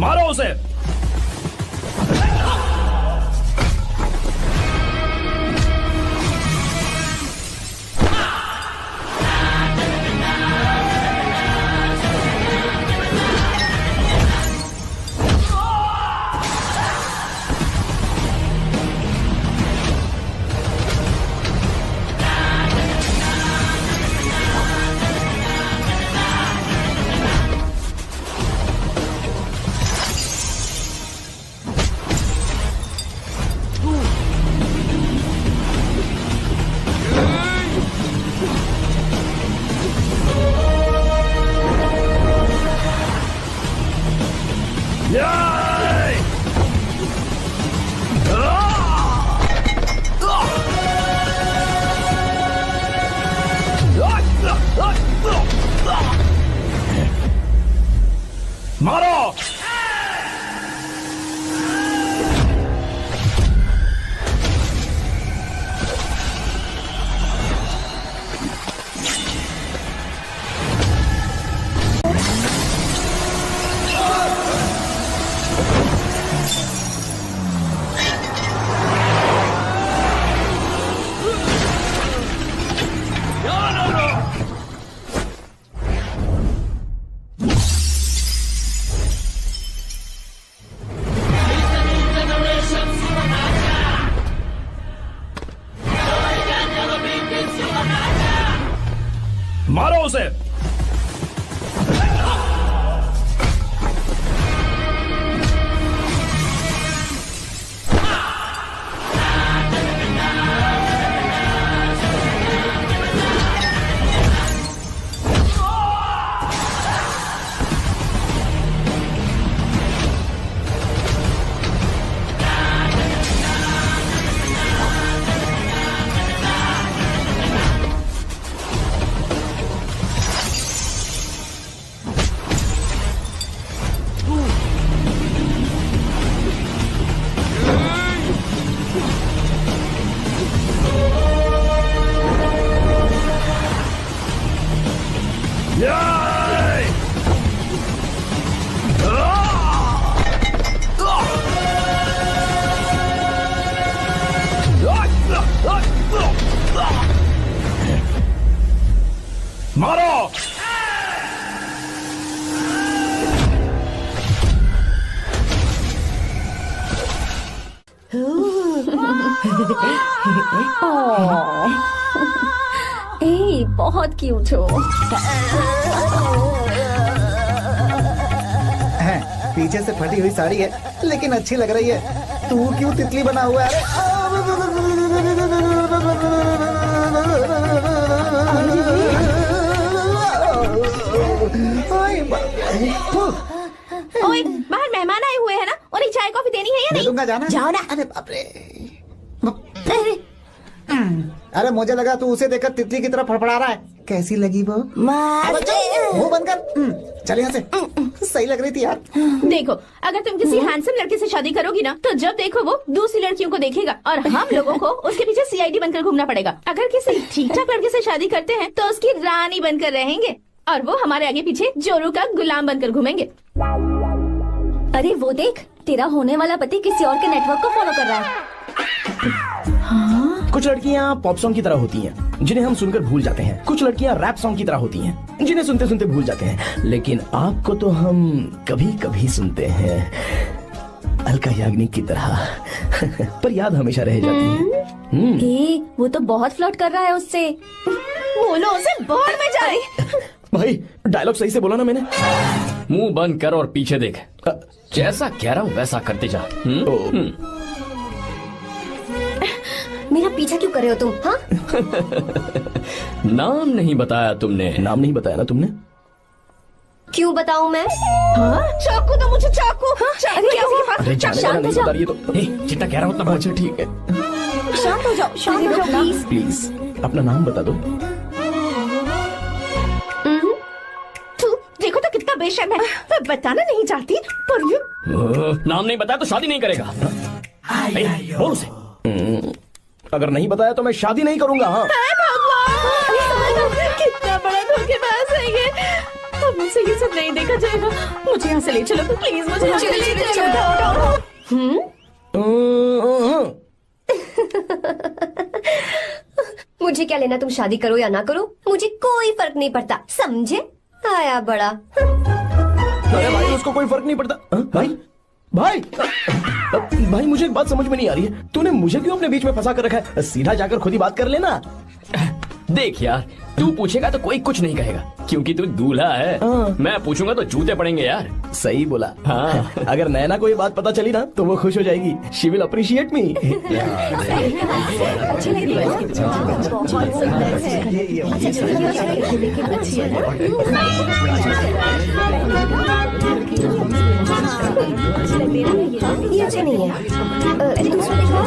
मारो उसे। मारो। मारो उसे। मारो। ए, बहुत क्यूट हो। पीछे से फटी हुई साड़ी है लेकिन अच्छी लग रही है। तू क्यों तितली बना हुआ है? ओए, बाहर मेहमान आए हुए हैं ना, उन्हें चाय कॉफी देनी है या नहीं? दूंगा, जाना। जाओ ना। अरे बाप रे। अरे मुझे लगा तू उसे देखकर तितली की तरफ फड़फड़ा रहा है। कैसी लगी वो? मुंह बंद कर। चल यहाँ से। सही लग रही थी यार। देखो, अगर तुम किसी हैंडसम लड़के से शादी करोगी ना, तो जब देखो वो दूसरी लड़कियों को देखेगा और हम लोगों को उसके पीछे सीआईडी बनकर घूमना पड़ेगा। अगर किसी ठीक ठाक लड़के से शादी करते हैं तो उसकी रानी बनकर रहेंगे और वो हमारे आगे पीछे जोरू का गुलाम बनकर घूमेंगे। अरे वो देख, तेरा होने वाला पति किसी और के नेटवर्क को फॉलो कर रहा है। कुछ लड़कियां पॉप सॉन्ग की तरह होती हैं, जिन्हें हम सुनकर भूल जाते हैं। कुछ लड़कियां रैप सॉन्ग की तरह होती हैं, जिन्हें सुनते सुनते भूल जाते हैं। लेकिन आपको तो हम कभी कभी सुनते हैं, अलका याग्निक की तरह। पर याद हमेशा रह जाती है। ए, वो तो बहुत फ्लर्ट कर रहा है उससे। बोलो उसे बाहर में जाए। भाई डायलॉग सही से बोला ना मैंने? मुंह बंद कर और पीछे देख। जैसा कह रहा हूँ वैसा करते जा। मेरा पीछा क्यों कर रहे हो तुम? हाँ? नाम नहीं बताया तुमने। नाम नहीं बताया ना तुमने? क्यों बताऊं मैं? हाँ? चाकू दो मुझे, चाकू। अरे जाने वाला नहीं बता रही है तो। जितना कह रहा हूँ उतना। अच्छा ठीक है, शांत हो जाओ, शांत हो जाओ प्लीज। प्लीज अपना नाम बता दो। देखो तो कितना बेशर्म है। मैं बताना नहीं चाहती पर ये नाम नहीं बताया तो शादी नहीं करेगा। बोल उसे। अगर नहीं बताया तो मैं शादी नहीं करूंगा। हाँ भगवान, कितना बड़ा धोखेबाज है ये। अब मुझसे ये सब नहीं देखा जाएगा। मुझे यहाँ से ले चलो प्लीज, मुझे यहाँ से ले चलो। मुझे क्या लेना, तुम शादी करो या ना करो, मुझे कोई फर्क नहीं पड़ता, समझे? आया बड़ा। अरे भाई उसको कोई फर्क नहीं पड़ता। भाई भाई भाई मुझे एक बात समझ में नहीं आ रही है, तूने मुझे क्यों अपने बीच में फंसा कर रखा है? सीधा जाकर खुद ही बात कर लेना। देख यार, तू पूछेगा तो कोई कुछ नहीं कहेगा क्योंकि तू दूल्हा है। मैं पूछूंगा तो जूते पड़ेंगे यार। सही बोला। हाँ। अगर नैना को ये बात पता चली ना तो वो खुश हो जाएगी। शी विल अप्रिशिएट मी। ये अच्छे नहीं है। दूसरा देखो।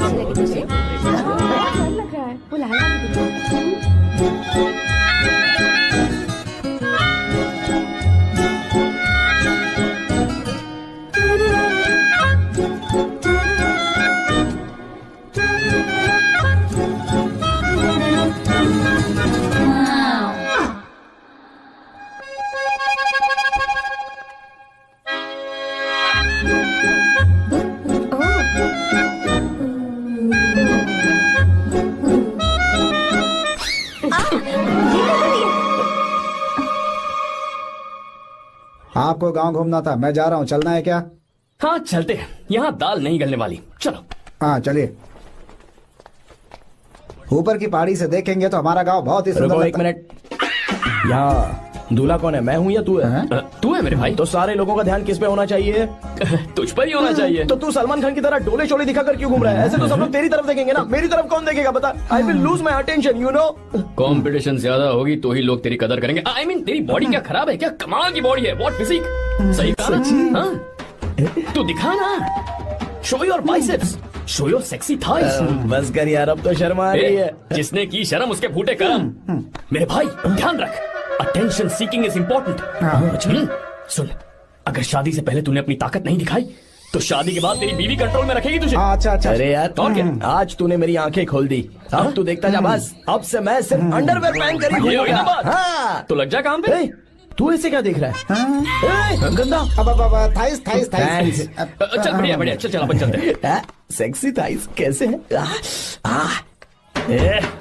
आपको गांव घूमना था, मैं जा रहा हूँ, चलना है क्या? हाँ चलते हैं, यहाँ दाल नहीं गलने वाली। चलो। हाँ चलिए। ऊपर की पहाड़ी से देखेंगे तो हमारा गांव बहुत ही सुंदर रुको लगता एक मिनट। यहाँ दूल्हा कौन है, मैं हूँ या तू है? तू है मेरे भाई। तो सारे लोगों का ध्यान किस पे होना चाहिए? तुझ पर ही होना चाहिए। तो तू सलमान खान की तरह डोले शोले दिखाकर क्यों घूम रहा है? ऐसे तो सब लोग तेरी तरफ देखेंगे ना, मेरी तरफ कौन देखेगा बता? I will lose my attention, you know. Competition ज्यादा होगी तो ही लोग तेरी कदर करेंगे। आई मीन तेरी बॉडी क्या खराब है क्या? कमाल की बॉडी है, व्हाट फिजिक। सही कहा ना? हाँ? तू दिखा ना, show your biceps, show your sexy thighs. बस कर यार, अब तो शर्म आ रही है। जिसने की शर्म उसके फूटे करम। मेरे भाई ध्यान रख, अटेंशन सीकिंग इज इम्पोर्टेंट। सुन, अगर शादी से पहले तूने अपनी ताकत नहीं दिखाई तो शादी के बाद तेरी बीवी कंट्रोल में रखेगी तुझे। अच्छा अच्छा। अरे यार और क्या? आज तूने मेरी आंखें खोल दी, अब तू देखता जा बस। अब से मैं सिर्फ अंडरवेयर पहन कर ही ये हुई ना घूमूंगा। बात? हाँ। तो लग जा काम पे। ए, तू ऐसे क्या देख रहा है? ए, गंदा। अब थाइस थाइस थाइस। चल बढ़िया बढ़िया, चल अपन चलते हैं। सेक्सी थाइस कैसे है?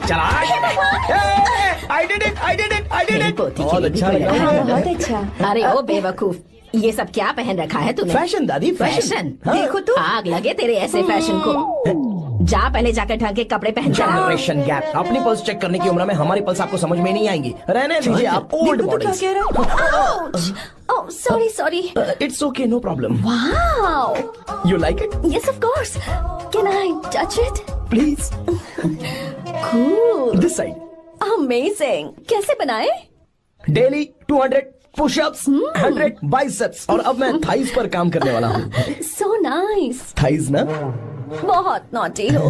चला। I did it. बहुत अच्छा लगा। बहुत अच्छा। अरे ओ बेवकूफ, ये सब क्या पहन रखा है तूने? फैशन दादी, फैशन। हाँ। देखो तू, आग लगे तेरे ऐसे फैशन को। जा पहले जाकर ढंग के कपड़े पहन कर आओ। Generation gap. अपनी पल्स चेक करने की उम्र में हमारी पल्स आपको समझ में नहीं आएंगी। रहने दीजिए आप old models. Oh sorry sorry. It's okay, no problem. Wow. You like it? Yes of course. Can I touch it? Please Cool. This side. Amazing. कैसे बनाए? डेली 200 पुशअप्स, 100 बाइसेप्स, और अब मैं थाइस पर काम करने वाला हूँ। So nice. थाइस ना? बहुत नॉटी हो।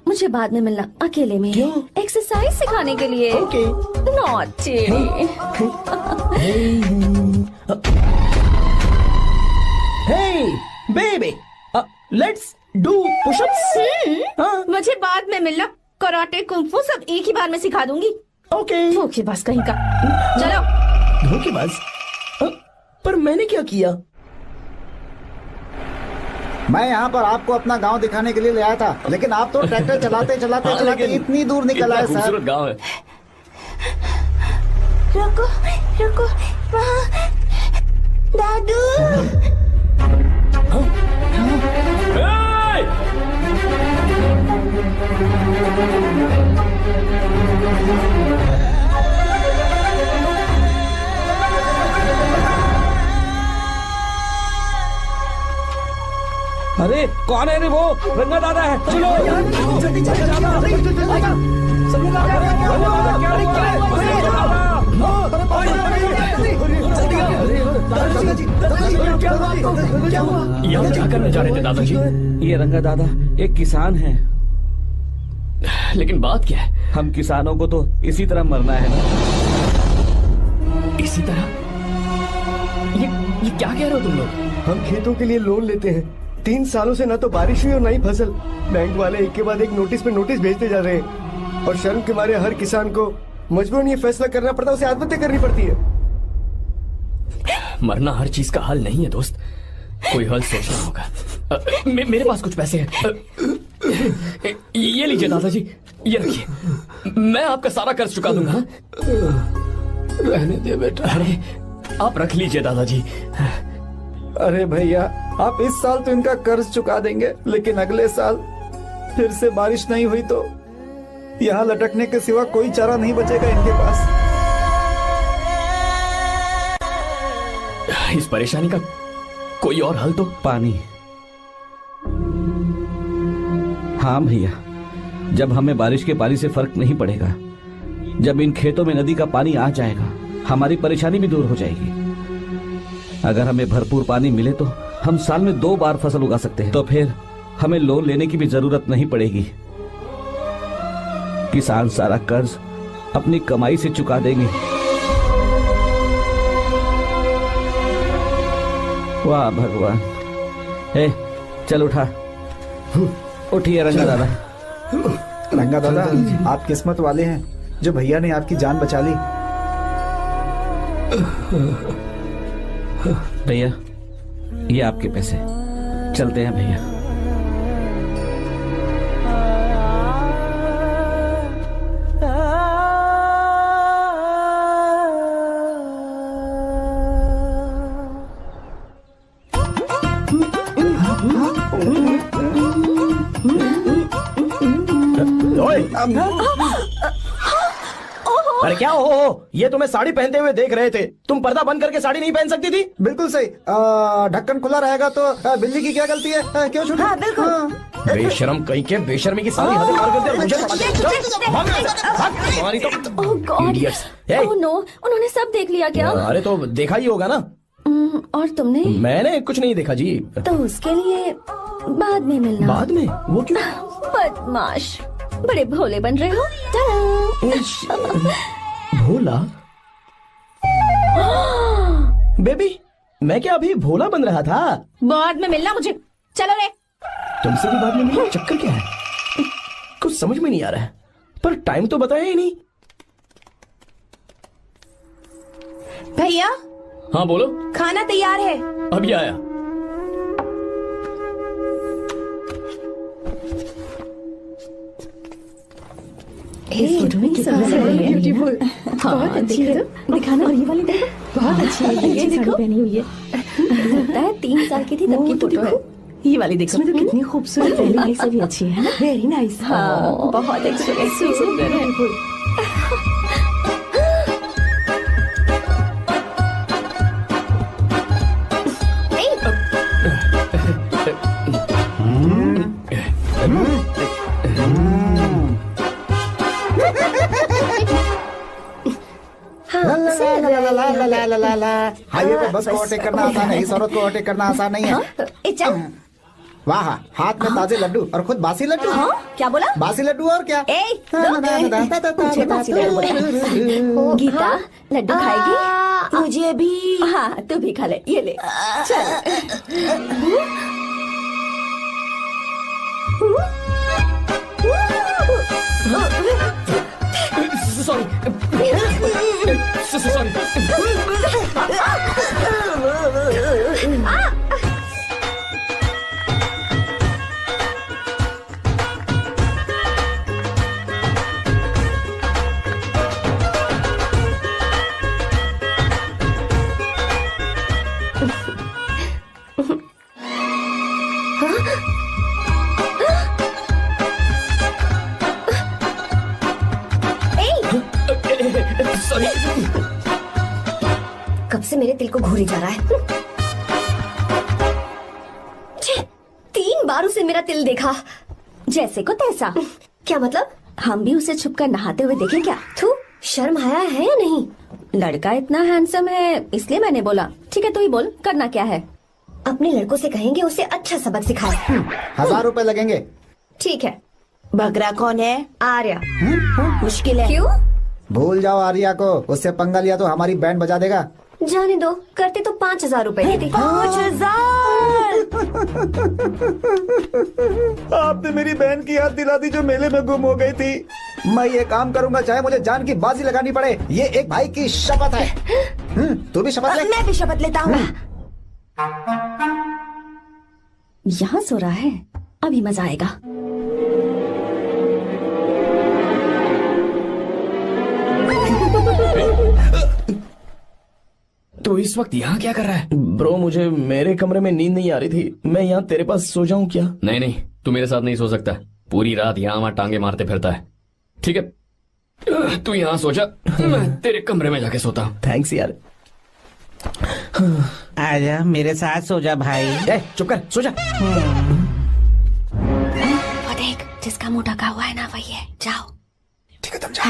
मुझे बाद में मिलना अकेले में। क्यों? एक्सरसाइज सिखाने के लिए। Okay. Naughty. Hey baby, let's do pushups. हाँ। मुझे बाद में मिलना, कराटे कुंफू सब एक ही बार में सिखा दूंगी। ओके। धोखेबाज कहीं का। चलो। धोखेबाज? पर मैंने क्या किया? मैं यहाँ पर आपको अपना गांव दिखाने के लिए ले आया था, लेकिन आप तो ट्रैक्टर चलाते चलाते चलाते इतनी दूर निकल आए सर। खूबसूरत गांव है। रुको रुको, वहाँ दादू। अरे कौन है रे वो? रंगा दादा है, चलो जल्दी यहाँ क्या करने जा रहे थे दादाजी? ये रंगा दादा एक किसान है। लेकिन बात क्या है? हम किसानों को तो इसी तरह मरना है ना। इसी तरह? ये क्या कह रहे हो तुम लोग? हम खेतों के लिए लोन लेते हैं, 3 सालों से ना तो बारिश हुई और ना ही फसल। बैंक वाले एक के बाद एक नोटिस पे नोटिस भेजते जा रहे हैं और शर्म के मारे हर किसान को मजबूरन ये फैसला करना पड़ता है, उसे आत्महत्या करनी पड़ती है। मरना हर चीज का हल नहीं है दोस्त, कोई हल सोचना होगा। मेरे पास कुछ पैसे हैं। ये लीजिए दादाजी, ये रखिए, मैं आपका सारा कर्ज चुका दूंगा। रहने दे बेटा। अरे आप रख लीजिए दादाजी। अरे भैया, आप इस साल तो इनका कर्ज चुका देंगे, लेकिन अगले साल फिर से बारिश नहीं हुई तो यहाँ लटकने के सिवा कोई चारा नहीं बचेगा इनके पास। इस परेशानी का कोई और हल तो? पानी। हाँ भैया, जब हमें बारिश के पानी से फर्क नहीं पड़ेगा, जब इन खेतों में नदी का पानी आ जाएगा, हमारी परेशानी भी दूर हो जाएगी। अगर हमें भरपूर पानी मिले तो हम साल में 2 बार फसल उगा सकते हैं, तो फिर हमें लोन लेने की भी जरूरत नहीं पड़ेगी। किसान सारा कर्ज अपनी कमाई से चुका देंगे। वाह भगवान। चल उठा, उठिए रंगा दादा। रंगा दादा, आप किस्मत वाले हैं जो भैया ने आपकी जान बचा ली। भैया, ये आपके पैसे, चलते हैं भैया। अरे क्या हो, ये तुम्हें साड़ी पहनते हुए देख रहे थे, तुम पर्दा बंद करके साड़ी नहीं पहन सकती थी? बिल्कुल सही। ढक्कन खुला रहेगा तो बिल्ली की क्या गलती है? क्यों छूटी? हाँ, बिल्कुल। बेशरम कहीं के, बेशर्मी की सारी हदें पार कर दी और मुझे पता नहीं। ओह नो, उन्होंने सब देख लिया क्या? अरे तो देखा ही होगा ना। और तुमने? मैंने कुछ नहीं देखा जी। तो उसके लिए बाद में मिलना। बाद में? वो क्यों? बदमाश, बड़े भोले बन रहे हो। भोला? बेबी, मैं क्या अभी भोला बन रहा था? बाद में मिलना मुझे। चलो रे। तुमसे भी बाद में मिलना? चक्कर क्या है? कुछ समझ में नहीं आ रहा है, पर टाइम तो बताया ही नहीं। भैया। हाँ बोलो। खाना तैयार है। अभी आया। इस फोटो में कितना ब्यूटीफुल, बहुत अच्छी है। दिखाना। और ये वाली देखो, बहुत अच्छी है। ये देखो, पहनी हुई है। लगता है 3 साल की थी तब की फोटो है। ये वाली देखो, इसमें तो कितनी खूबसूरत है। पहले से भी अच्छी है ना? Very nice. हाँ, बहुत अच्छी है, सुंदर है। हाईवे पे बस को ओवरटेक करना आसान है, इस औरत को ओवरटेक करना आसान नहीं है। वाह, हाथ में ताजे लड्डू और खुद बासी लड्डू। क्या बोला? बासी लड्डू और क्या? मुझे बासी लड्डू बोला। गीता, लड्डू खाएगी? मुझे भी। हाँ, तू भी खा ले, ये ले। चल। सॉरी। कब से मेरे दिल को घूरी जा रहा है। 3 बार उसे मेरा तिल देखा, जैसे को तैसा। क्या मतलब? हम भी उसे छुपकर नहाते हुए देखें क्या? थू, शर्म आया है या नहीं? लड़का इतना हैंडसम है इसलिए मैंने बोला। ठीक है, तू ही बोल, करना क्या है? अपने लड़कों से कहेंगे उसे अच्छा सबक सिखाए। 1000 रुपए लगेंगे। ठीक है। बकरा कौन है? आर्या। मुश्किल है। क्यों? भूल जाओ आर्या को, उससे पंगा लिया तो हमारी बैंड बजा देगा। जाने दो, करते तो 5000 रुपए देते। 5000। आपने मेरी बहन की याद दिला दी जो मेले में गुम हो गई थी। मैं ये काम करूंगा चाहे मुझे जान की बाजी लगानी पड़े। ये एक भाई की शपथ है। तू भी शपथ ले। मैं भी शपथ लेता हूँ। यहाँ सो रहा है, अभी मजा आएगा। तो इस वक्त यहाँ क्या कर रहा है? ब्रो मुझे मेरे कमरे में नींद नहीं आ रही थी, मैं यहाँ तेरे पास सो जाऊं क्या? नहीं नहीं, तू मेरे साथ नहीं सो सकता। पूरी रात यहाँ वहाँ टांगे मारते फिरता है। ठीक है, तू यहाँ सो जा, मैं तेरे कमरे में जाके सोता हूँ। थैंक्स यार। आजा मेरे साथ सो जा भाई। चुप कर, सो जा। वो देख, जिसका मुंह ढका हुआ है ना वही है। जाओ। ठीक है, तुम जाओ।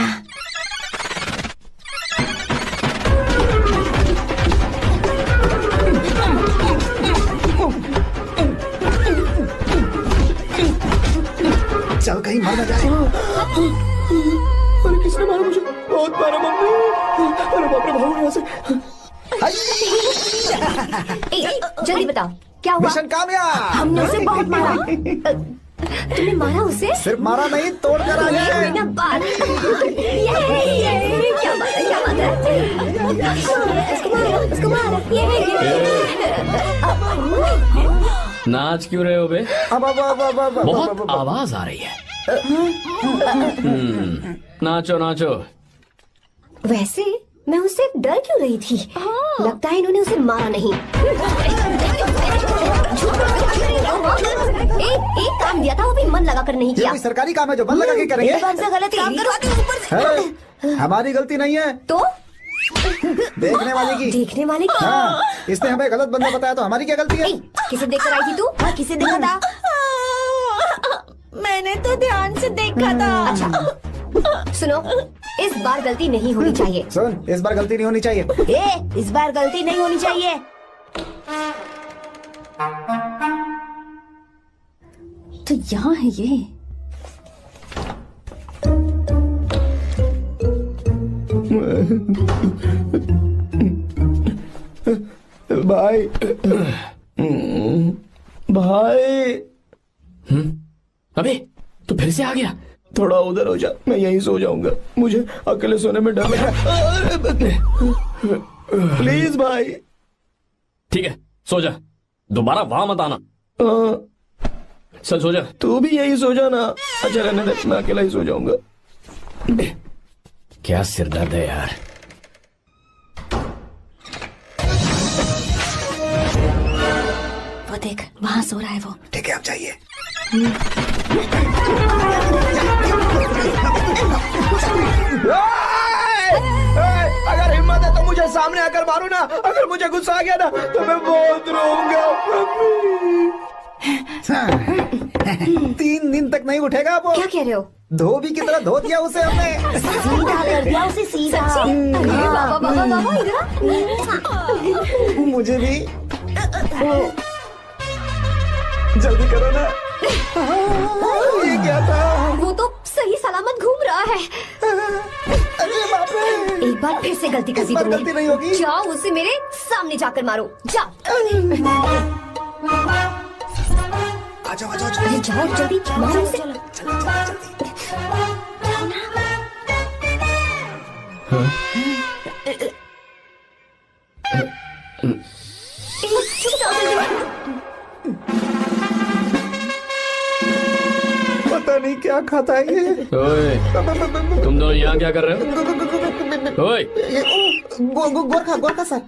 चल कहीं मर न जाए। अरे किसने मारा मुझे? बहुत मारा मम्मी। अरे बाप रे, भागो यहाँ से। जल्दी बताओ क्या हुआ? मिशन कामयाब। हमने उसे बहुत मारा। तुमने मारा उसे? सिर्फ मारा नहीं, तोड़ कर आ गए। कोई ना बात। क्या बात है, क्या बात है? उसको मारो। नाच क्यों रहे हो बे? बहुत आवाज आ रही है। नाचो नाचो। वैसे मैं उससे डर क्यों रही थी? लगता है इन्होंने उसे मारा नहीं। एक काम दिया था, वो भी मन लगा कर नहीं ये किया। कोई सरकारी काम है जो मन लगा के करेंगे? एकदम से गलत काम करो। हमारी गलती नहीं है तो देखने वाले की। देखने वाले की? हाँ, इसने हमें गलत बंदा बताया तो हमारी क्या गलती है? किसे देखकर आई थी तू? हाँ, किसे देखा था? मैंने तो ध्यान से देखा था। अच्छा सुनो, इस बार गलती नहीं होनी चाहिए। सुन, इस बार गलती नहीं होनी चाहिए। इस बार गलती नहीं होनी चाहिए। तो यहाँ है ये। भाई भाई। अबे तू फिर से आ गया? थोड़ा उधर हो जा, मैं यहीं सो जाऊंगा। मुझे अकेले सोने में डर लग रहा है। प्लीज भाई। ठीक है, सो जा, दोबारा वहां मत आना। चल सो जा। तू भी यही सो जा ना। अच्छा रहने दे, मैं अकेला ही सो जाऊंगा। क्या सिरदर्द है यार। वो देख, वहाँ सो रहा है वो। ठीक है, अब जाइए। अगर हिम्मत है तो मुझे सामने आकर मारो ना। अगर मुझे गुस्सा आ गया ना तो मैं बहुत रोऊंगा। 3 दिन तक नहीं उठेगा वो। क्या कह रहे हो? धोबी की तरह धो दिया उसे हमने। सीधा कर दिया उसे, सीधा। बाबा इधर। मुझे भी जल्दी करो ना। ये क्या था? वो तो सही सलामत घूम रहा है। अरे बाप रे, एक बार फिर से गलती कर दी गलती नहीं होगी। तुमने। जाओ उसे मेरे सामने जाकर मारो। जाओ। आ जाओ, आ जाओ। अरे जाओ जल्दी, मारो उसे। पता नहीं क्या खाता है ये। ओए, तुम दोनों यहाँ क्या कर रहे हो? ओए, गोरखा सर।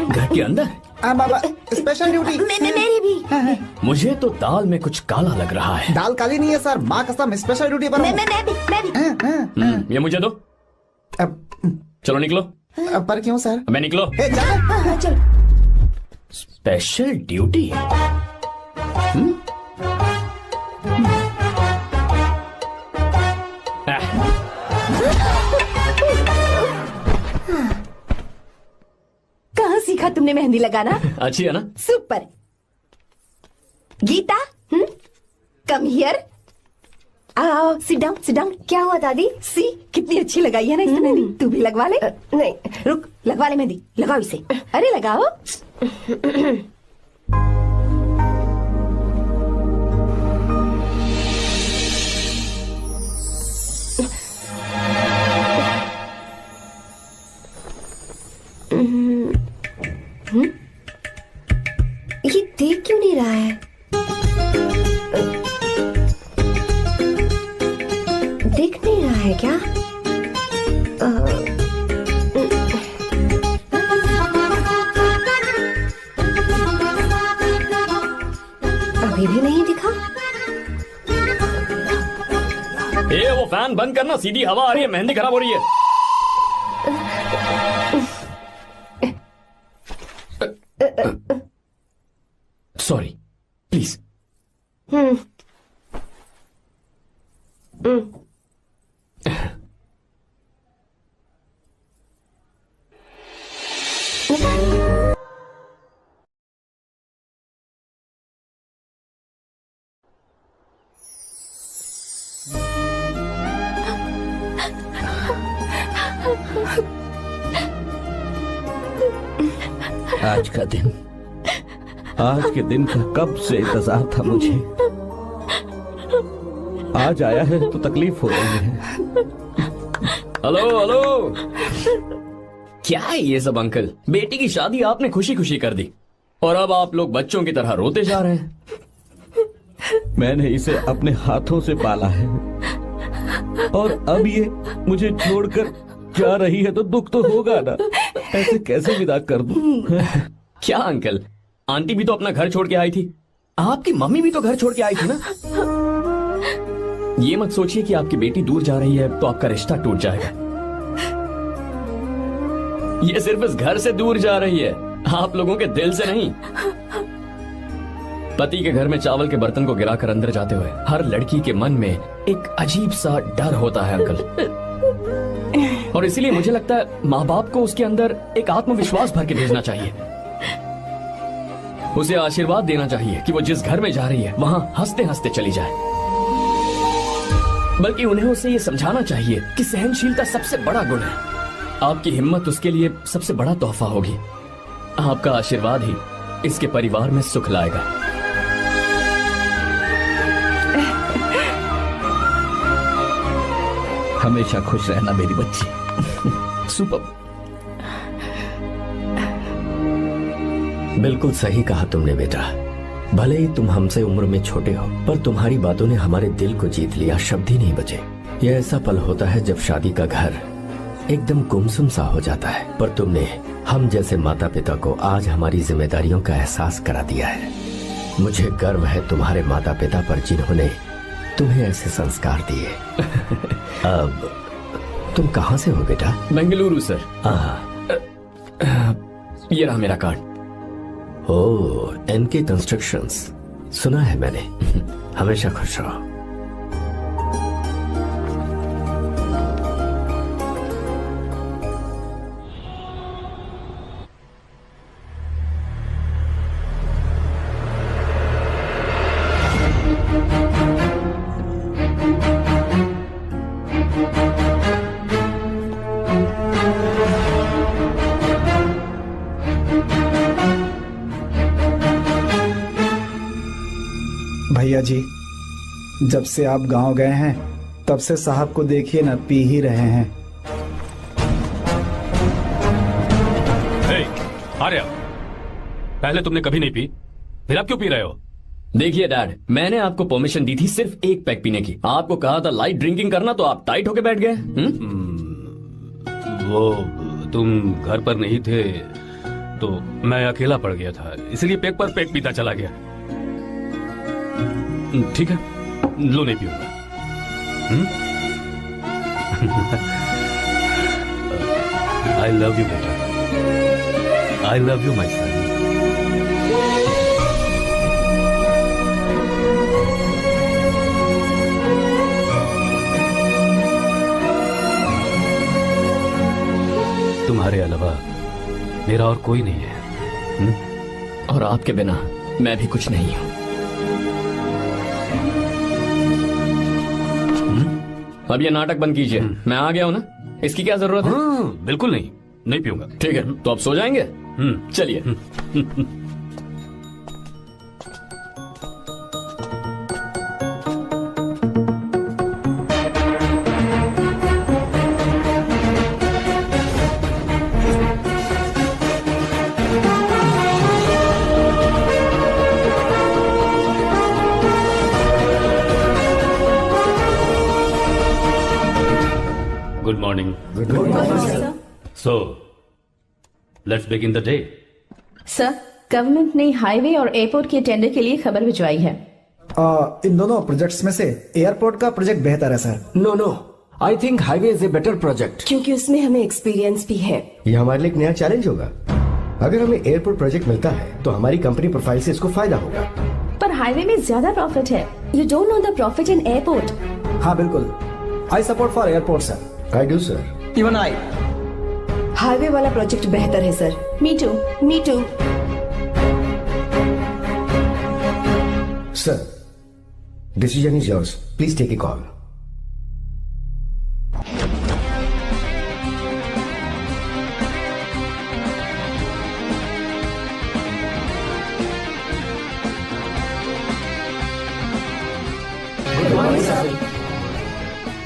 घर के अंदर? हाँ बाबा, स्पेशल ड्यूटी। मेरी भी। मुझे तो दाल में कुछ काला लग रहा है। दाल काली नहीं है सर, माँ कसम स्पेशल ड्यूटी पर हूँ। मैं भी। ये मुझे दो। चलो निकलो। पर क्यों सर? मैं निकलो। चल। Special duty? कहाँ सीखा तुमने मेहंदी लगाना? अच्छी है ना? सुपर। Geeta, come here. आओ, सिट डाउन। क्या हुआ दादी? सी कितनी अच्छी लगाई है ना इसने मेहंदी। तू भी लगवा ले। नहीं रुक, लगवा ले मेहंदी। लगाओ इसे। अरे लगाओ। देख क्यों नहीं रहा है? दिख नहीं रहा है क्या? अभी भी नहीं दिखा। वो फैन बंद करना, सीधी हवा आ रही है, मेहंदी खराब हो रही है। Sorry, please. आज के दिन का कब से इंतजार था मुझे। आज आया है तो तकलीफ हो रही है। हेलो हेलो, क्या है ये सब अंकल? बेटी की शादी आपने खुशी खुशी कर दी और अब आप लोग बच्चों की तरह रोते जा रहे हैं। मैंने इसे अपने हाथों से पाला है और अब ये मुझे छोड़कर जा रही है तो दुख तो होगा ना। ऐसे कैसे विदा कर दूं? क्या अंकल, आंटी भी तो अपना घर छोड़ के आई थी, आपकी मम्मी भी तो घर छोड़ के आई थी ना। ये मत सोचिए कि आपकी बेटी दूर जा रही है तो आपका रिश्ता टूट जाएगा। ये सिर्फ इस घर से दूर जा रही है, आप लोगों के दिल से नहीं। पति के घर में चावल के बर्तन को गिराकर अंदर जाते हुए हर लड़की के मन में एक अजीब सा डर होता है अंकल, और इसीलिए मुझे लगता है माँ बाप को उसके अंदर एक आत्मविश्वास भर के भेजना चाहिए। उसे आशीर्वाद देना चाहिए कि वो जिस घर में जा रही है वहां हंसते हंसते चली जाए। बल्कि उन्हें उसे ये समझाना चाहिए कि सहनशीलता सबसे बड़ा गुण है। आपकी हिम्मत उसके लिए सबसे बड़ा तोहफा होगी। आपका आशीर्वाद ही इसके परिवार में सुख लाएगा। हमेशा खुश रहना मेरी बच्ची। सुपर। बिल्कुल सही कहा तुमने बेटा। भले ही तुम हमसे उम्र में छोटे हो, पर तुम्हारी बातों ने हमारे दिल को जीत लिया, शब्द ही नहीं बचे। यह ऐसा पल होता है जब शादी का घर एकदम गुमसुम सा हो जाता है, पर तुमने हम जैसे माता पिता को आज हमारी जिम्मेदारियों का एहसास करा दिया है। मुझे गर्व है तुम्हारे माता पिता पर जिन्होंने तुम्हें ऐसे संस्कार दिए। अब तुम कहाँ से हो बेटा? बेंगलुरु सर। ये रहा मेरा कार्ड। ओह, एनके कंस्ट्रक्शंस, सुना है मैंने। हमेशा खुश रहो। भैया जी, जब से आप गांव गए हैं तब से साहब को देखिए ना, पी ही रहे हैं। आर्या, पहले तुमने कभी नहीं पी, फिर आप क्यों पी रहे हो? देखिए डैड, मैंने आपको परमिशन दी थी सिर्फ एक पैक पीने की। आपको कहा था लाइट ड्रिंकिंग करना, तो आप टाइट होके बैठ गए। वो तुम घर पर नहीं थे तो मैं अकेला पड़ गया था, इसलिए पैक पर पैक पीता चला गया। ठीक है, लो नहीं पीऊंगा। आई लव यू बेटा, आई लव यू माई सन। तुम्हारे अलावा मेरा और कोई नहीं है। और आपके बिना मैं भी कुछ नहीं हूं। अब ये नाटक बंद कीजिए, मैं आ गया हूं ना, इसकी क्या जरूरत है? बिल्कुल नहीं, नहीं पीऊंगा। ठीक है, तो आप सो जाएंगे? चलिए। So, let's begin the day. Sir, government ने हाईवे और एयरपोर्ट के टेंडर के लिए खबर भिजवाई है। इन दोनों प्रोजेक्ट्स में से एयरपोर्ट का प्रोजेक्ट बेहतर है sir. No no, I think highway is a better project, क्योंकि उसमें हमें एक्सपीरियंस भी है। ये हमारे लिए एक नया चैलेंज होगा। अगर हमें एयरपोर्ट प्रोजेक्ट मिलता है तो हमारी कंपनी प्रोफाइल से इसको फायदा होगा। पर हाईवे में ज्यादा प्रॉफिट है। You don't know the profit in airport. हाँ बिल्कुल, I support for airport sir. I do sir. Even I. Highway वाला प्रोजेक्ट बेहतर है sir. Me too, me too. Sir, decision is yours, please take a call.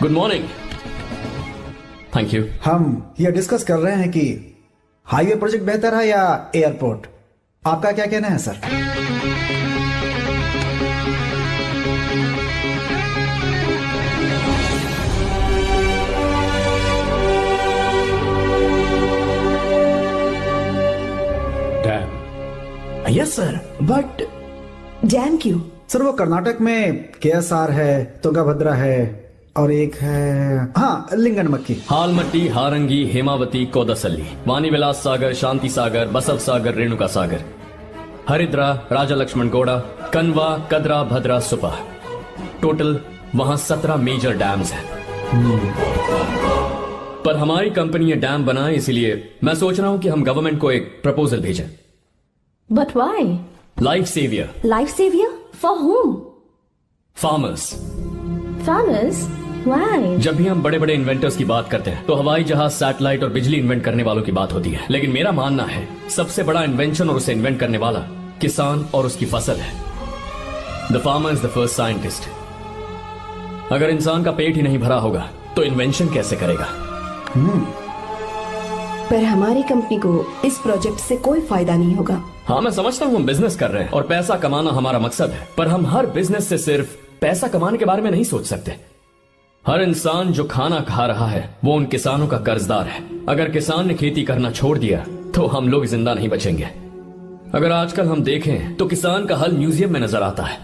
Good morning. Thank you. हम ये discuss कर रहे हैं कि हाईवे प्रोजेक्ट बेहतर है या एयरपोर्ट। आपका क्या कहना है sir? Dam. Yes sir, but dam क्यों? सर वो कर्नाटक में केएसआर है, तुंगाभद्रा है और एक है हाँ लिंगनमक्की। हालमट्टी, हारंगी, हेमावती, कोदसल्ली, वानी विलास सागर, शांति सागर, बसव सागर, रेणुका सागर, हरिद्रा, राजा लक्ष्मण गौड़ा, कनवा, कदरा, भद्रा, सुपा। टोटल वहां 17 मेजर डैम्स हैं। पर हमारी कंपनी ये डैम बनाए, इसलिए मैं सोच रहा हूं कि हम गवर्नमेंट को एक प्रपोजल भेजें। But why? Life saviour. Life saviour for home? Farmers. Farmers? Why? जब भी हम बड़े बड़े इन्वेंटर्स की बात करते हैं तो हवाई जहाज, सैटेलाइट और बिजली इन्वेंट करने वालों की बात होती है, लेकिन मेरा मानना है सबसे बड़ा इन्वेंशन और उसे इन्वेंट करने वाला किसान और उसकी फसल है। The farmer is the first scientist. अगर इंसान का पेट ही नहीं भरा होगा तो इन्वेंशन कैसे करेगा? पर हमारी कंपनी को इस प्रोजेक्ट से कोई फायदा नहीं होगा। हाँ, मैं समझता हूँ हम बिजनेस कर रहे हैं और पैसा कमाना हमारा मकसद है, पर हम हर बिजनेस से सिर्फ पैसा कमाने के बारे में नहीं सोच सकते। हर इंसान जो खाना खा रहा है वो उन किसानों का कर्जदार है। अगर किसान ने खेती करना छोड़ दिया तो हम लोग जिंदा नहीं बचेंगे। अगर आजकल हम देखें तो किसान का हल म्यूजियम में नजर आता है,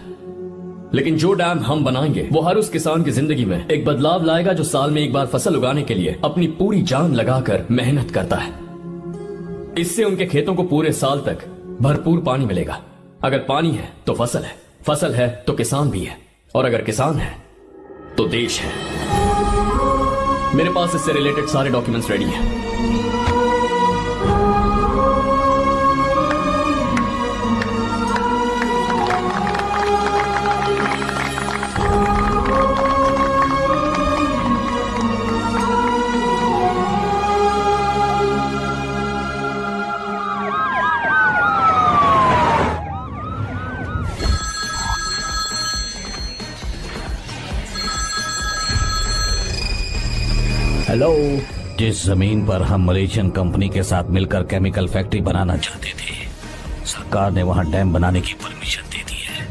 लेकिन जो डैम हम बनाएंगे वो हर उस किसान की जिंदगी में एक बदलाव लाएगा जो साल में एक बार फसल उगाने के लिए अपनी पूरी जान लगाकर मेहनत करता है। इससे उनके खेतों को पूरे साल तक भरपूर पानी मिलेगा। अगर पानी है तो फसल है तो किसान भी है, और अगर किसान है तो देश है। मेरे पास इससे रिलेटेड सारे डॉक्यूमेंट्स रेडी हैं। हेलो। जिस जमीन पर हम मलेशियन कंपनी के साथ मिलकर केमिकल फैक्ट्री बनाना चाहते थे, सरकार ने वहां डैम बनाने की परमिशन दे दी है।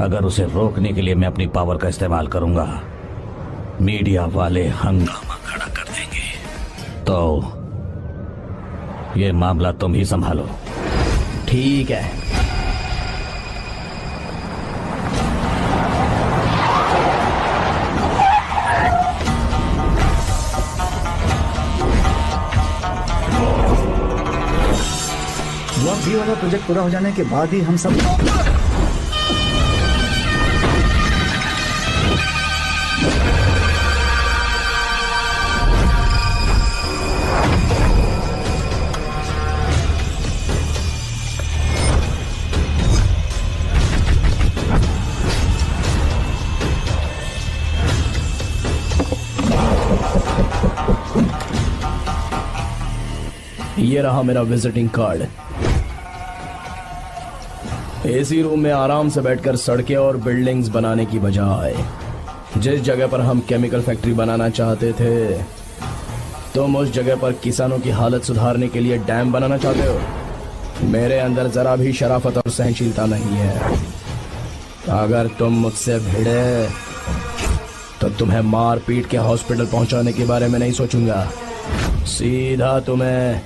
अगर उसे रोकने के लिए मैं अपनी पावर का इस्तेमाल करूंगा, मीडिया वाले हंगामा खड़ा कर देंगे। तो ये मामला तुम ही संभालो। ठीक है। ये वाला प्रोजेक्ट पूरा हो जाने के बाद ही हम सब ये रहा मेरा विजिटिंग कार्ड। एसी रूम में आराम से बैठकर सड़कें और बिल्डिंग्स बनाने की बजाय जिस जगह पर हम केमिकल फैक्ट्री बनाना चाहते थे, तुम उस जगह पर किसानों की हालत सुधारने के लिए डैम बनाना चाहते हो। मेरे अंदर जरा भी शराफत और सहनशीलता नहीं है। अगर तुम मुझसे भिड़े तो तुम्हें मार पीट के हॉस्पिटल पहुंचाने के बारे में नहीं सोचूंगा। सीधा तुम्हें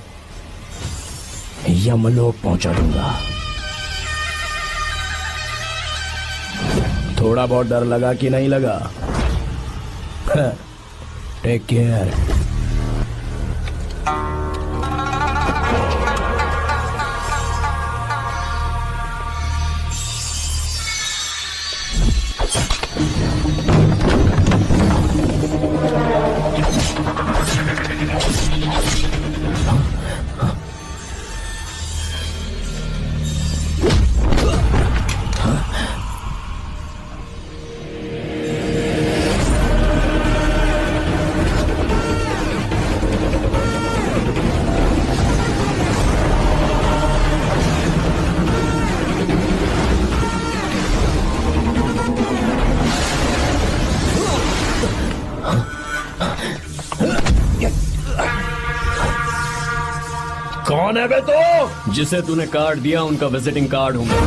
यमलोक पहुंचा दूंगा। थोड़ा बहुत डर लगा कि नहीं लगा? Take care. कौन है बे तो? जिसे तूने कार्ड दिया उनका विजिटिंग कार्ड हूं मैं।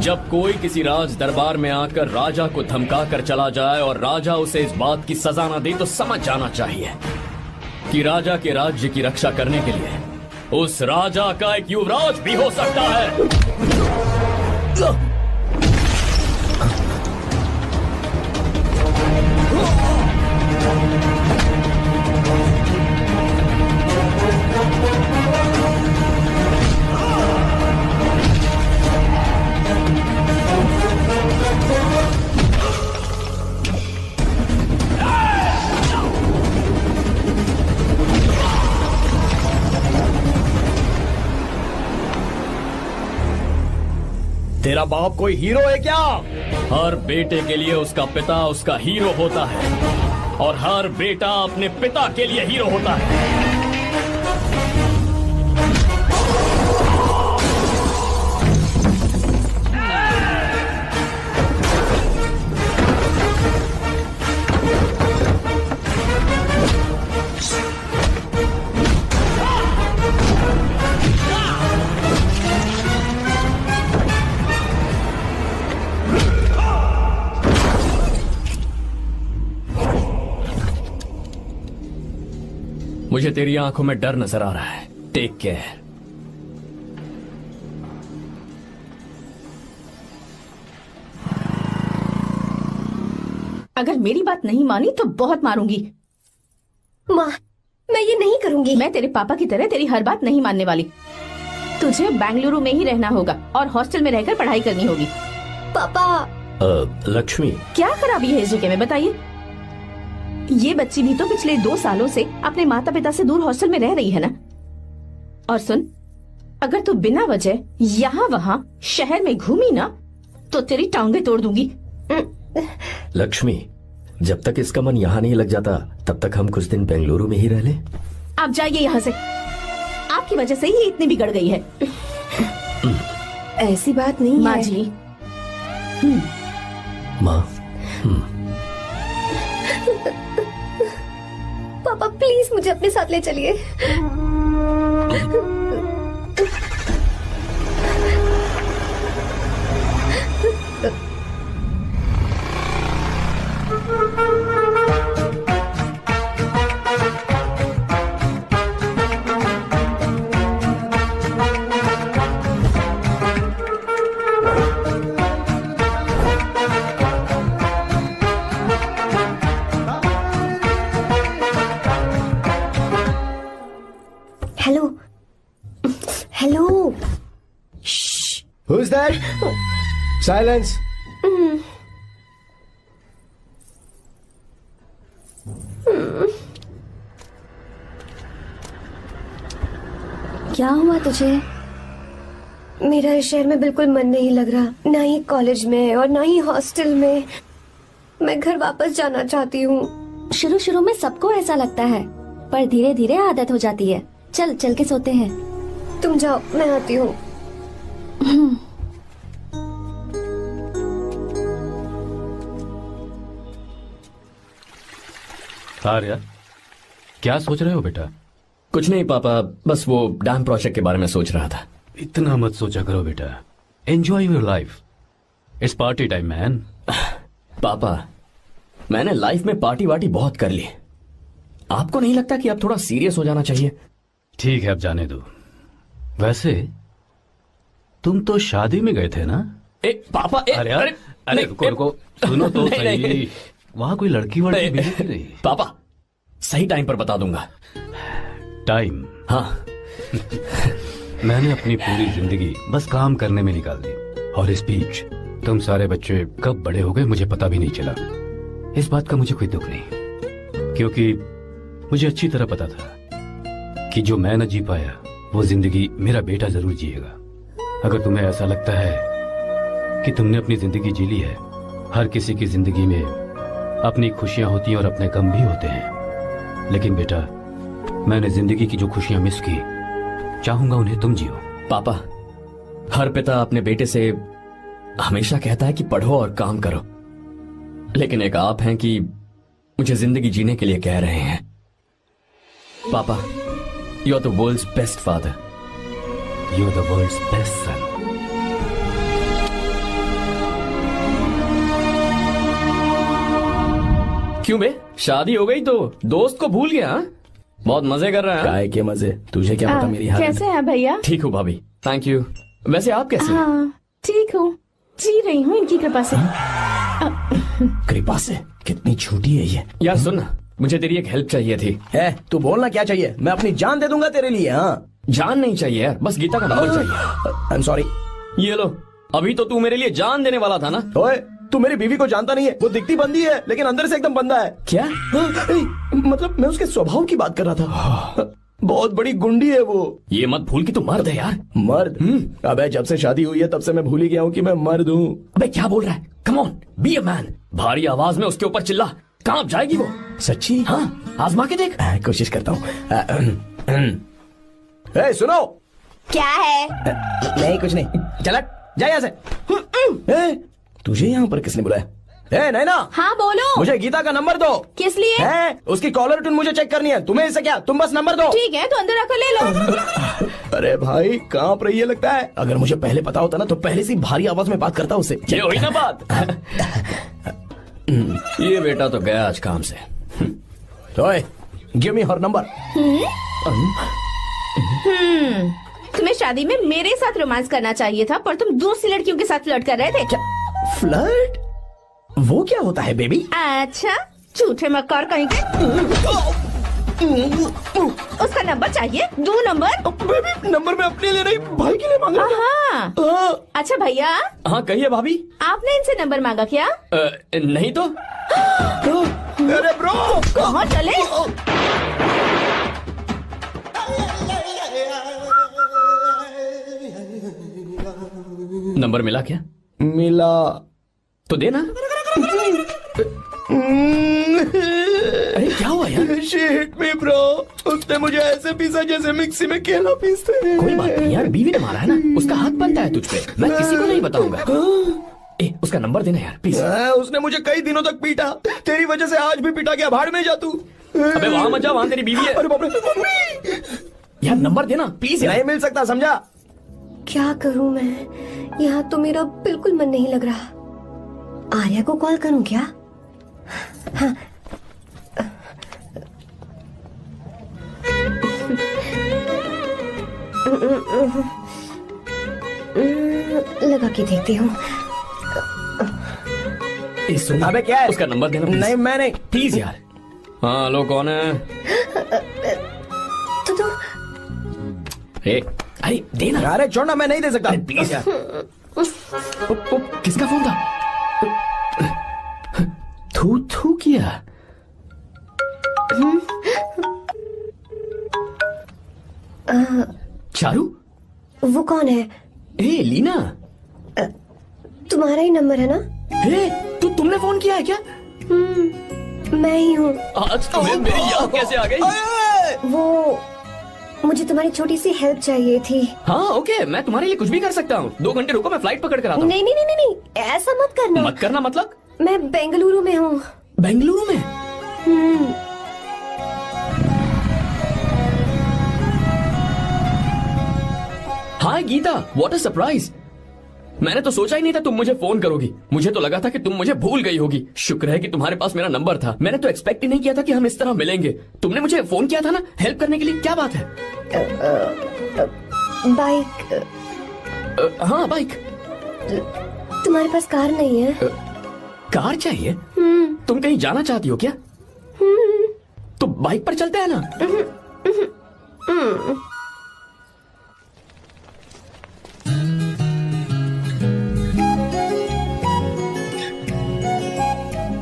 जब कोई किसी राज दरबार में आकर राजा को धमका कर चला जाए और राजा उसे इस बात की सजा न दे तो समझ जाना चाहिए कि राजा के राज्य की रक्षा करने के लिए उस राजा का एक युवराज भी हो सकता है। तेरा बाप कोई हीरो है क्या? हर बेटे के लिए उसका पिता उसका हीरो होता है और हर बेटा अपने पिता के लिए हीरो होता है। मुझे तेरी आंखों में डर नजर आ रहा है। Take care. अगर मेरी बात नहीं मानी तो बहुत मारूंगी। माँ, मैं ये नहीं करूंगी। मैं तेरे पापा की तरह तेरी हर बात नहीं मानने वाली। तुझे बेंगलुरु में ही रहना होगा और हॉस्टल में रहकर पढ़ाई करनी होगी। पापा। लक्ष्मी, क्या खराबी है इस जगह में बताइए? ये बच्ची भी तो पिछले 2 सालों से अपने माता पिता से दूर हॉस्टल में रह रही है ना। और सुन, अगर तू बिना वजह यहाँ वहाँ शहर में घूमी ना तो तेरी टांगे तोड़ दूंगी। लक्ष्मी, जब तक इसका मन यहाँ नहीं लग जाता तब तक हम कुछ दिन बेंगलुरु में ही रह लें। आप जाइए यहाँ से। आपकी वजह से ही इतनी बिगड़ गई है। ऐसी बात नहीं माँ है। जी। माँ, पापा प्लीज मुझे अपने साथ ले चलिए। Hello hello. Who's that? Silence. क्या हुआ तुझे? मेरा इस शहर में बिल्कुल मन नहीं लग रहा, ना ही कॉलेज में और ना ही हॉस्टल में। मैं घर वापस जाना चाहती हूँ। शुरू शुरू में सबको ऐसा लगता है, पर धीरे धीरे आदत हो जाती है। चल चल के सोते हैं। तुम जाओ, मैं आती हूँ। आर्या, क्या सोच रहे हो बेटा? कुछ नहीं पापा, बस वो डैम प्रोजेक्ट के बारे में सोच रहा था। इतना मत सोचा करो बेटा, enjoy your life, it's party time man. पापा, मैंने लाइफ में पार्टी वार्टी बहुत कर ली, आपको नहीं लगता कि अब थोड़ा सीरियस हो जाना चाहिए? ठीक है, अब जाने दो। वैसे तुम तो शादी में गए थे ना? पापा, अरे रुको रुको, सुनो तो सही। वहां कोई लड़की वड़की मिली थी नहीं? पापा, सही टाइम पर बता दूंगा। टाइम? हाँ। मैंने अपनी पूरी जिंदगी बस काम करने में निकाल दी, और इस बीच तुम सारे बच्चे कब बड़े हो गए मुझे पता भी नहीं चला। इस बात का मुझे कोई दुख नहीं, क्योंकि मुझे अच्छी तरह पता था कि जो मैं न जी पाया वो जिंदगी मेरा बेटा जरूर जिएगा। अगर तुम्हें ऐसा लगता है कि तुमने अपनी जिंदगी जी ली है, हर किसी की जिंदगी में अपनी खुशियां होती हैं और अपने गम भी होते हैं, लेकिन बेटा मैंने जिंदगी की जो खुशियां मिस की, चाहूंगा उन्हें तुम जियो। पापा, हर पिता अपने बेटे से हमेशा कहता है कि पढ़ो और काम करो, लेकिन एक आप हैं कि मुझे जिंदगी जीने के लिए कह रहे हैं। पापा, you are the world's best father, you are the world's best son. क्यों बे, शादी हो गई तो दोस्त को भूल गया? बहुत मजे कर रहा है। काय के मजे, तुझे क्या पता मेरी हालत। कैसे हैं भैया? ठीक हूँ भाभी, थैंक यू। वैसे आप कैसे हैं? हाँ, ठीक हूँ, जी रही हूँ इनकी कृपा से। कृपा से? कितनी झूठी है ये। यार सुन ना, मुझे तेरी एक हेल्प चाहिए थी। है, तू बोलना क्या चाहिए, मैं अपनी जान दे दूंगा तेरे लिए। हाँ, जान नहीं चाहिए यार, बस गीता का नंबर चाहिए। I am sorry. ये लो, अभी तो तू मेरे लिए जान देने वाला था ना। ओए, तू मेरी बीवी को जानता नहीं है, वो दिखती बंदी है लेकिन अंदर से एकदम बंदा है। क्या? मतलब मैं उसके स्वभाव की बात कर रहा था। बहुत बड़ी गुंडी है वो। ये मत भूल कि तू मर्द है यार। मर्द? अबे जब से शादी हुई है तब से मैं भूल ही गया हूँ कि मैं मर्द हूँ। अबे क्या बोल रहा है? Come on, be a man. भारी आवाज में उसके ऊपर चिल्ला, कांप जाएगी वो। सच्ची? हाँ, आजमा के देख। कोशिश करता हूँ। सुनो। क्या है? नहीं कुछ नहीं, चल जा यहाँ से। तुझे यहाँ पर किसने बुलाया? नैना। हाँ बोलो। मुझे गीता का नंबर दो। किस लिए? उसकी कॉलर ट्यून मुझे चेक करनी है। तुम्हें इससे क्या, तुम बस नंबर दो। ठीक है, तो अंदर आकर ले लो। अरे भाई, कांप रही है लगता है। अगर मुझे पहले पता होता ना तो पहले से भारी आवाज में बात करता उससे। ये हुई ना बात। ये बेटा तो गया आज काम से। गिव मी हर नंबर। तुम्हें शादी में मेरे साथ रोमांस करना चाहिए था, पर तुम दूसरी लड़कियों के साथ फ्लर्ट कर रहे थे। क्या फ्लर्ट? वो क्या होता है बेबी? अच्छा, झूठे मक्कार कहीं के। उसका नंबर चाहिए? दो नंबर। बेबी, नंबर मैं अपने लिए नहीं, भाई के लिए मांग रहा था। अच्छा भैया। हाँ कहिए भाभी। आपने इनसे नंबर मांगा क्या? नहीं तो। अरे ब्रो, कहाँ चले? नंबर मिला क्या? मिला तो देना। अरे क्या हुआ यार? शिट मी ब्रो, उसने मुझे ऐसे पीसा जैसे मिक्सी में केला पीसते हैं। कोई बात नहीं यार, बीवी ने मारा है ना, उसका हक बनता है तुझ पे। मैं किसी को नहीं बताऊंगा। उसका नंबर देना यार प्लीज। उसने मुझे कई दिनों तक पीटा, तेरी वजह से आज भी पीटा गया। भाड़ में जा तू। अबे वहां मत जा, वहां तेरी बीवी है। अरे बाप रे, मम्मी। यार नंबर देना प्लीज। नहीं मिल सकता, समझा? क्या करूं मैं, यहाँ तो मेरा बिल्कुल मन नहीं लग रहा। आर्या को कॉल करूं क्या? हाँ। लगा के देखती हूँ। अबे क्या है? उसका नंबर देना। नहीं मैं नहीं, प्लीज यार। हाँ लो, कौन है? तो अरे देना। अरे छोड़ना, मैं नहीं दे सकता। प्लीज यार। किसका फोन था? थू थू किया। चारू? वो कौन है? ए लीना, तुम्हारा ही नंबर है ना? हे, तुमने फोन किया है क्या? मैं ही हूँ। आज तुम्हें मेरी याद कैसे आ गई? वो मुझे तुम्हारी छोटी सी हेल्प चाहिए थी। हाँ ओके, मैं तुम्हारे लिए कुछ भी कर सकता हूँ। 2 घंटे रुको, मैं फ्लाइट पकड़ कर आता हूँ। नहीं नहीं नहीं नहीं, ऐसा मत करना। मत करना मतलब? मैं बेंगलुरु में हूँ। बेंगलुरु में? हाय गीता, व्हाट अ सरप्राइज। मैंने तो सोचा ही नहीं था तुम मुझे फोन करोगी। मुझे तो लगा था कि तुम मुझे भूल गई होगी। शुक्र है कि तुम्हारे पास मेरा नंबर था। मैंने तो एक्सपेक्ट ही नहीं किया था कि हम इस तरह मिलेंगे। तुमने मुझे फोन किया था ना हेल्प करने के लिए, क्या बात है? बाइक। हाँ बाइक। तुम्हारे पास कार नहीं है? कार चाहिए? तुम कहीं जाना चाहती हो क्या? तो बाइक पर चलते हैं ना।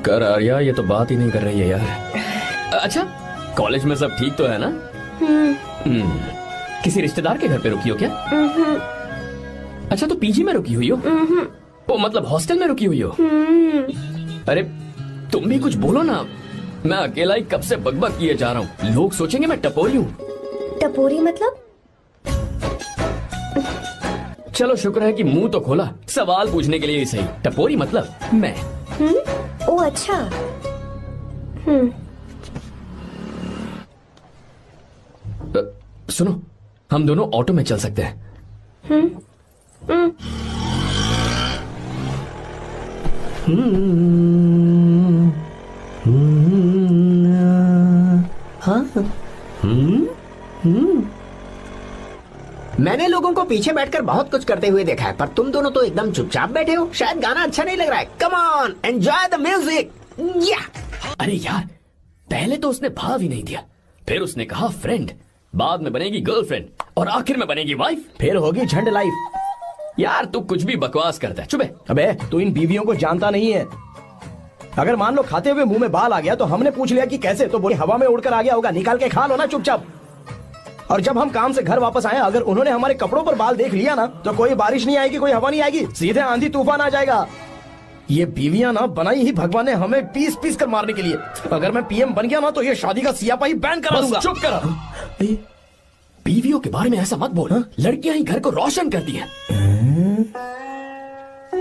कर आर्या, ये तो बात ही नहीं कर रही है यार। अच्छा, कॉलेज में सब ठीक तो है ना? किसी रिश्तेदार के घर पे रुकी हो क्या? अच्छा, तो पीजी में रुकी हुई हो? ओ मतलब हॉस्टल में रुकी हुई हो? अरे तुम भी कुछ बोलो ना। मैं अकेला ही कब से बकबक किए जा रहा हूँ। लोग सोचेंगे मैं टपोरी हूँ। टपोरी मतलब? चलो शुक्र है कि मुंह तो खोला, सवाल पूछने के लिए ही सही। टपोरी मतलब मैं। ओ अच्छा। सुनो, हम दोनों ऑटो में चल सकते हैं। मैंने लोगों को पीछे बैठकर बहुत कुछ करते हुए देखा है, पर तुम दोनों तो एकदम चुपचाप बैठे हो। शायद गाना अच्छा नहीं लग रहा है। Come on, enjoy the music. या अरे यार, पहले तो उसने भाव ही नहीं दिया, फिर उसने कहा फ्रेंड, बाद में बनेगी गर्लफ्रेंड और आखिर में बनेगी वाइफ, फिर होगी झंड लाइफ। यार तू कुछ भी बकवास करता है। चुप है। अबे तू इन बीवियों को जानता नहीं है। अगर मान लो खाते हुए मुंह में बाल आ गया तो हमने पूछ लिया कि कैसे, तो बोली हवा में उड़कर आ गया होगा, निकाल के खा लो ना चुपचाप। और जब हम काम से घर वापस आए, अगर उन्होंने हमारे कपड़ों पर बाल देख लिया ना, तो कोई बारिश नहीं आएगी, कोई हवा नहीं आएगी, सीधे आंधी तूफान आ जाएगा। ये बीवियां ना बनाई ही भगवान ने हमें पीस पीस कर मारने के लिए। अगर मैं पीएम बन गया ना तो ये शादी का सियापाही बैन करा दूंगा। चुप कर। बीवियों के बारे में ऐसा मत बोल। लड़कियां ही घर को रोशन करती हैं।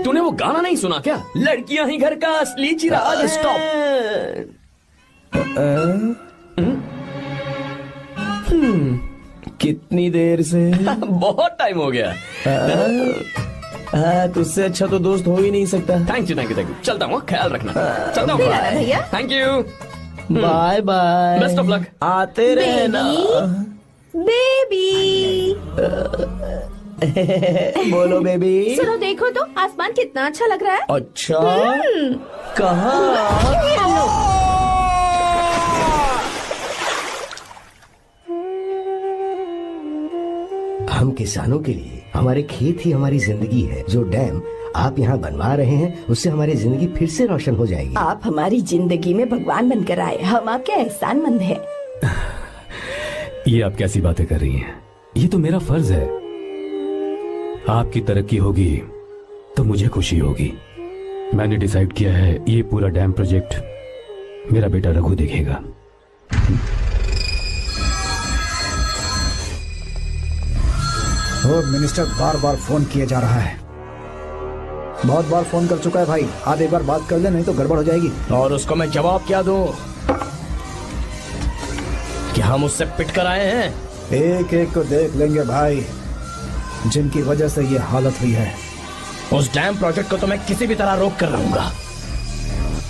तूने वो गाना नहीं सुना क्या? लड़कियां ही घर का असली चिराग। स्टॉप। कितनी देर से? बहुत टाइम हो गया। तुझसे अच्छा तो दोस्त हो ही नहीं सकता। Thank you thank you thank you. चलता हूँ, ख्याल रखना। चलता हूँ भैया। Thank you. Bye bye. Best of luck. आते रहना बेबी। बोलो बेबी। चलो देखो तो आसमान कितना अच्छा लग रहा है। अच्छा, कहाँ? हम किसानों के लिए हमारे खेत ही हमारी जिंदगी है। जो डैम आप यहाँ बनवा रहे हैं उससे हमारी जिंदगी फिर से रोशन हो जाएगी। आप हमारी जिंदगी में भगवान बनकर आए, हम आपके एहसानमंद हैं। ये आप कैसी बातें कर रही हैं? ये तो मेरा फर्ज है। आपकी तरक्की होगी तो मुझे खुशी होगी। मैंने डिसाइड किया है ये पूरा डैम प्रोजेक्ट मेरा बेटा रघु देखेगा। मिनिस्टर बार बार फोन किया जा रहा है। बहुत बार फोन कर चुका है भाई, आप एक बार बात कर ले, नहीं तो गड़बड़ हो जाएगी। और उसको मैं जवाब क्या दूं? कि हम उससे पिट कर आए हैं। एक एक को देख लेंगे भाई, जिनकी वजह से ये हालत हुई है। उस डैम प्रोजेक्ट को तो मैं किसी भी तरह रोक कर रहूंगा।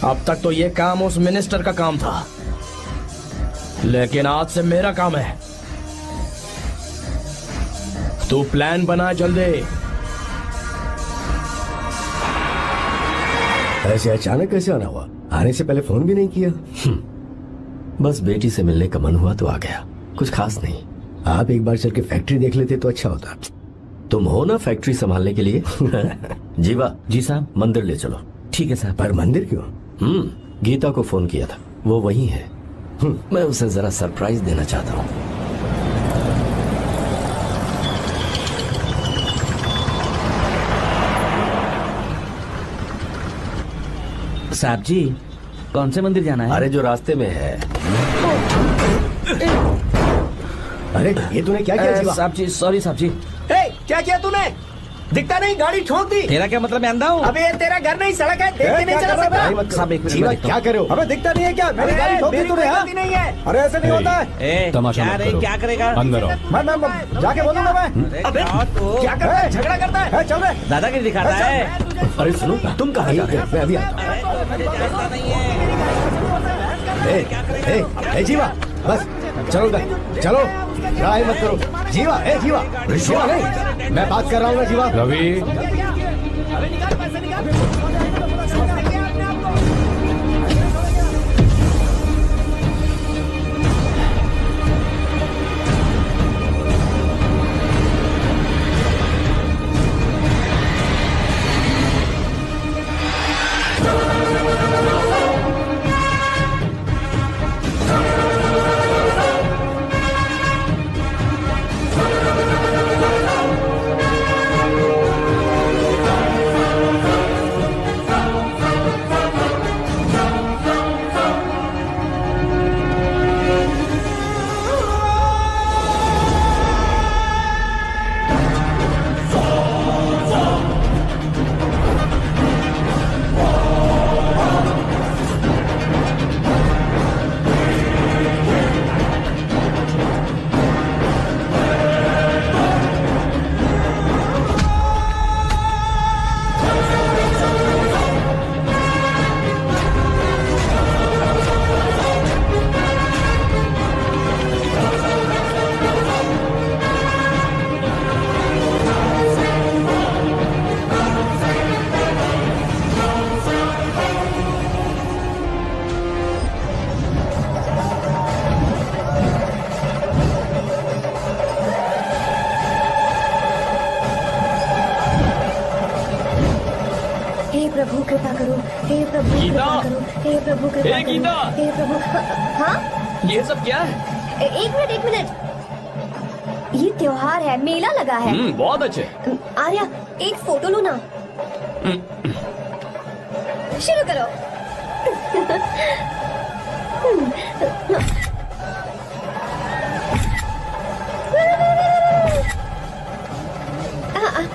अब तक तो ये काम उस मिनिस्टर का काम था, लेकिन आज से मेरा काम है। तू प्लान बना जल्दी। ऐसे अचानक कैसे आना हुआ? आने से पहले फोन भी नहीं किया? बस बेटी से मिलने का मन हुआ तो आ गया, कुछ खास नहीं। आप एक बार चल के फैक्ट्री देख लेते तो अच्छा होता। तुम हो ना फैक्ट्री संभालने के लिए? जीवा। जी साहब। मंदिर ले चलो। ठीक है साहब। पर मंदिर क्यों? गीता को फोन किया था, वो वही है। मैं उसे जरा सरप्राइज देना चाहता हूँ। साहब जी, कौन से मंदिर जाना है? अरे जो रास्ते में है। अरे ये तूने क्या किया जीवा? साहब जी, सॉरी साहब जी। क्या किया तूने? दिखता नहीं, गाड़ी ठोक दी। तेरा क्या मतलब, मैं अंधा हूँ? अबे ये तेरा घर नहीं, सड़क है, देख के नहीं चला सकता। साहब, एक मिनट, जीवा मैं देखता क्या हूँ। करे हो? अबे दिखता नहीं है क्या? मेरी गाड़ी ठोक दी तूने, हाँ? नहीं है। अरे ऐसे नहीं होता है। तमाशा क्या मत नहीं, करो। क्या करेगा? अंदर आओ। मैं जाके बोलूंगा मैं। अबे क्या करता है? झगड़ा करता है? चल रहे दादागिरी दिखाता है। अरे सुनो, तुम कहाँ जा रहे हो? मैं अभी आता हूँ। जीवा, बस चलो उधर, चलो, लड़ाई मत करो। जीवा, जीवा, जीवा नहीं, मैं बात कर रहा हूँ ना जीवा। रवि, प्रभु कृपा करो, हे प्रभु गीता! कृपा करो, हे प्रभु कृपा हे करो, गीता! हे प्रभु। हाँ, ये सब क्या है? एक मिनट। ये त्योहार है, मेला लगा है। बहुत अच्छे। आर्या, एक फोटो लो ना। शुरू करो।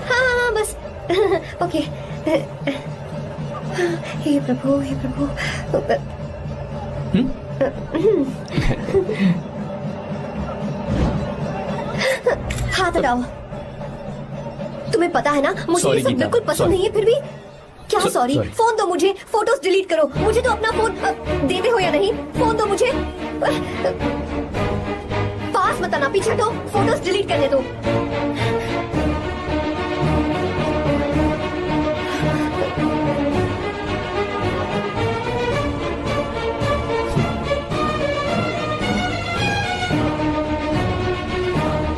हाँ, बस। ओके। हे प्रभु, हे प्रभु। हाथ हटाओ। तुम्हें पता है ना, मुझे ये सब बिल्कुल पसंद नहीं है, फिर भी क्या सॉरी? फोन दो मुझे, फोटोज डिलीट करो। मुझे तो अपना फोन देते हो या नहीं? फोन दो मुझे। पास मत आना, पीछे दो, फोटोज डिलीट करने दो।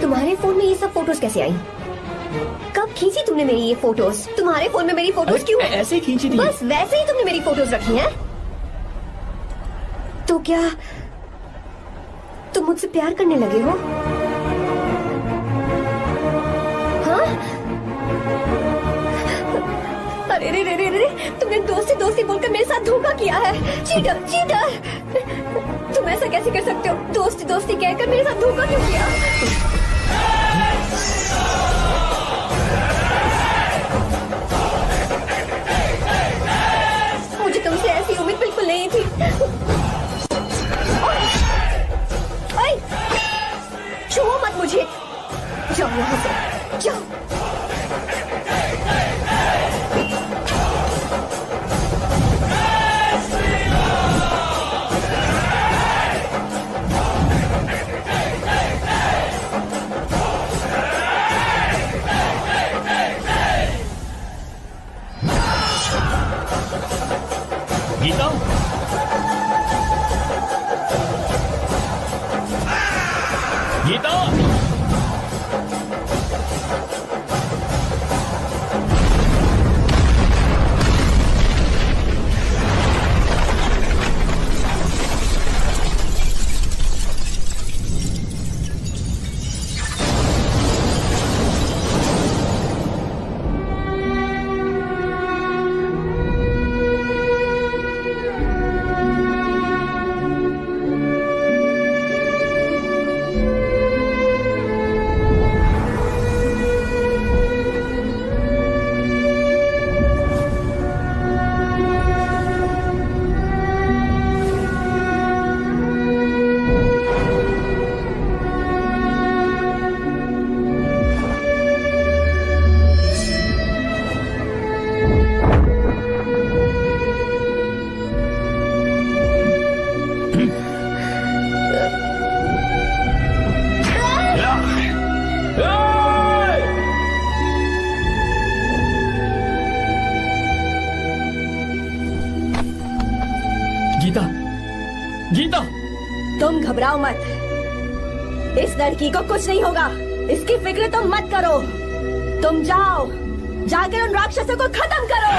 तुम्हारे फोन में ये सब फोटोज कैसे आई? कब खींची तुमने मेरी ये फोटोज? तुम्हारे फोन में मेरी फोटोज क्यों? ऐसे खींची थी। बस वैसे ही तुमने मेरी फोटोज रखी हैं? तो क्या तुम मुझसे प्यार करने लगे हो? हाँ? अरे रे रे रे रे, तुमने दोस्ती बोलकर मेरे साथ धोखा किया है। Cheater, cheater! तुम ऐसा कैसे कर सकते हो? दोस्ती कहकर मेरे साथ धोखा क्यों किया? मुझे तुमसे ऐसी उम्मीद बिल्कुल नहीं थी। ओए, छुओ मत मुझे। जाओ यहाँ से, जाओ। गीता, गीता, तुम घबराओ मत, इस लड़की को कुछ नहीं होगा, इसकी फिक्र तुम मत करो। तुम जाओ, जाकर उन राक्षसों को खत्म करो।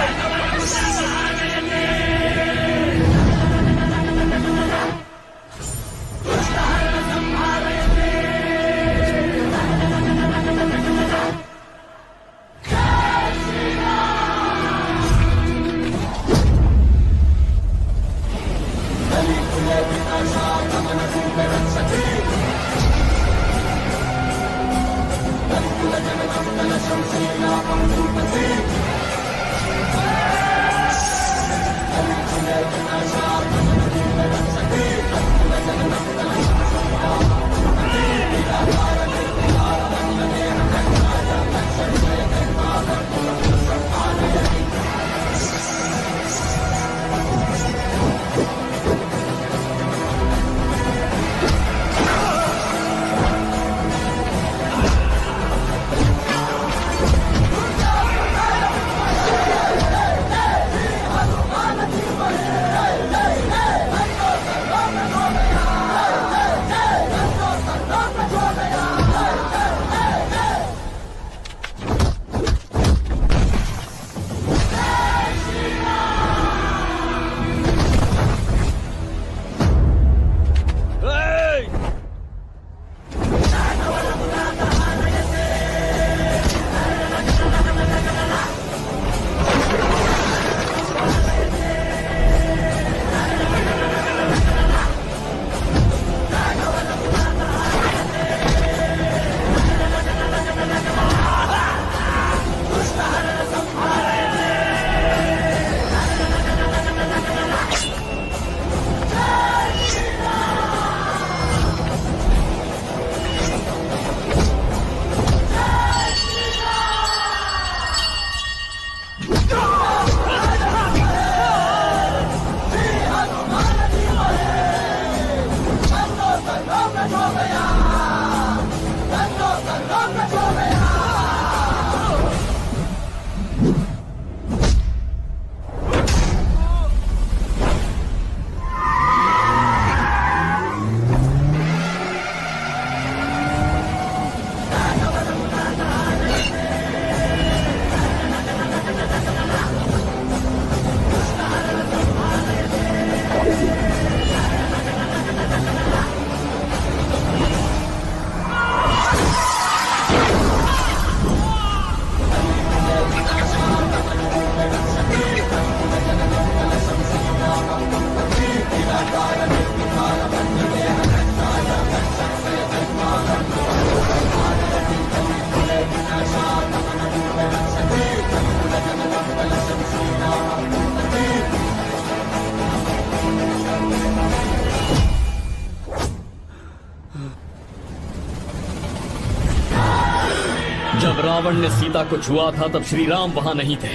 जब रावण ने सीता को छुआ था तब श्री राम वहां नहीं थे,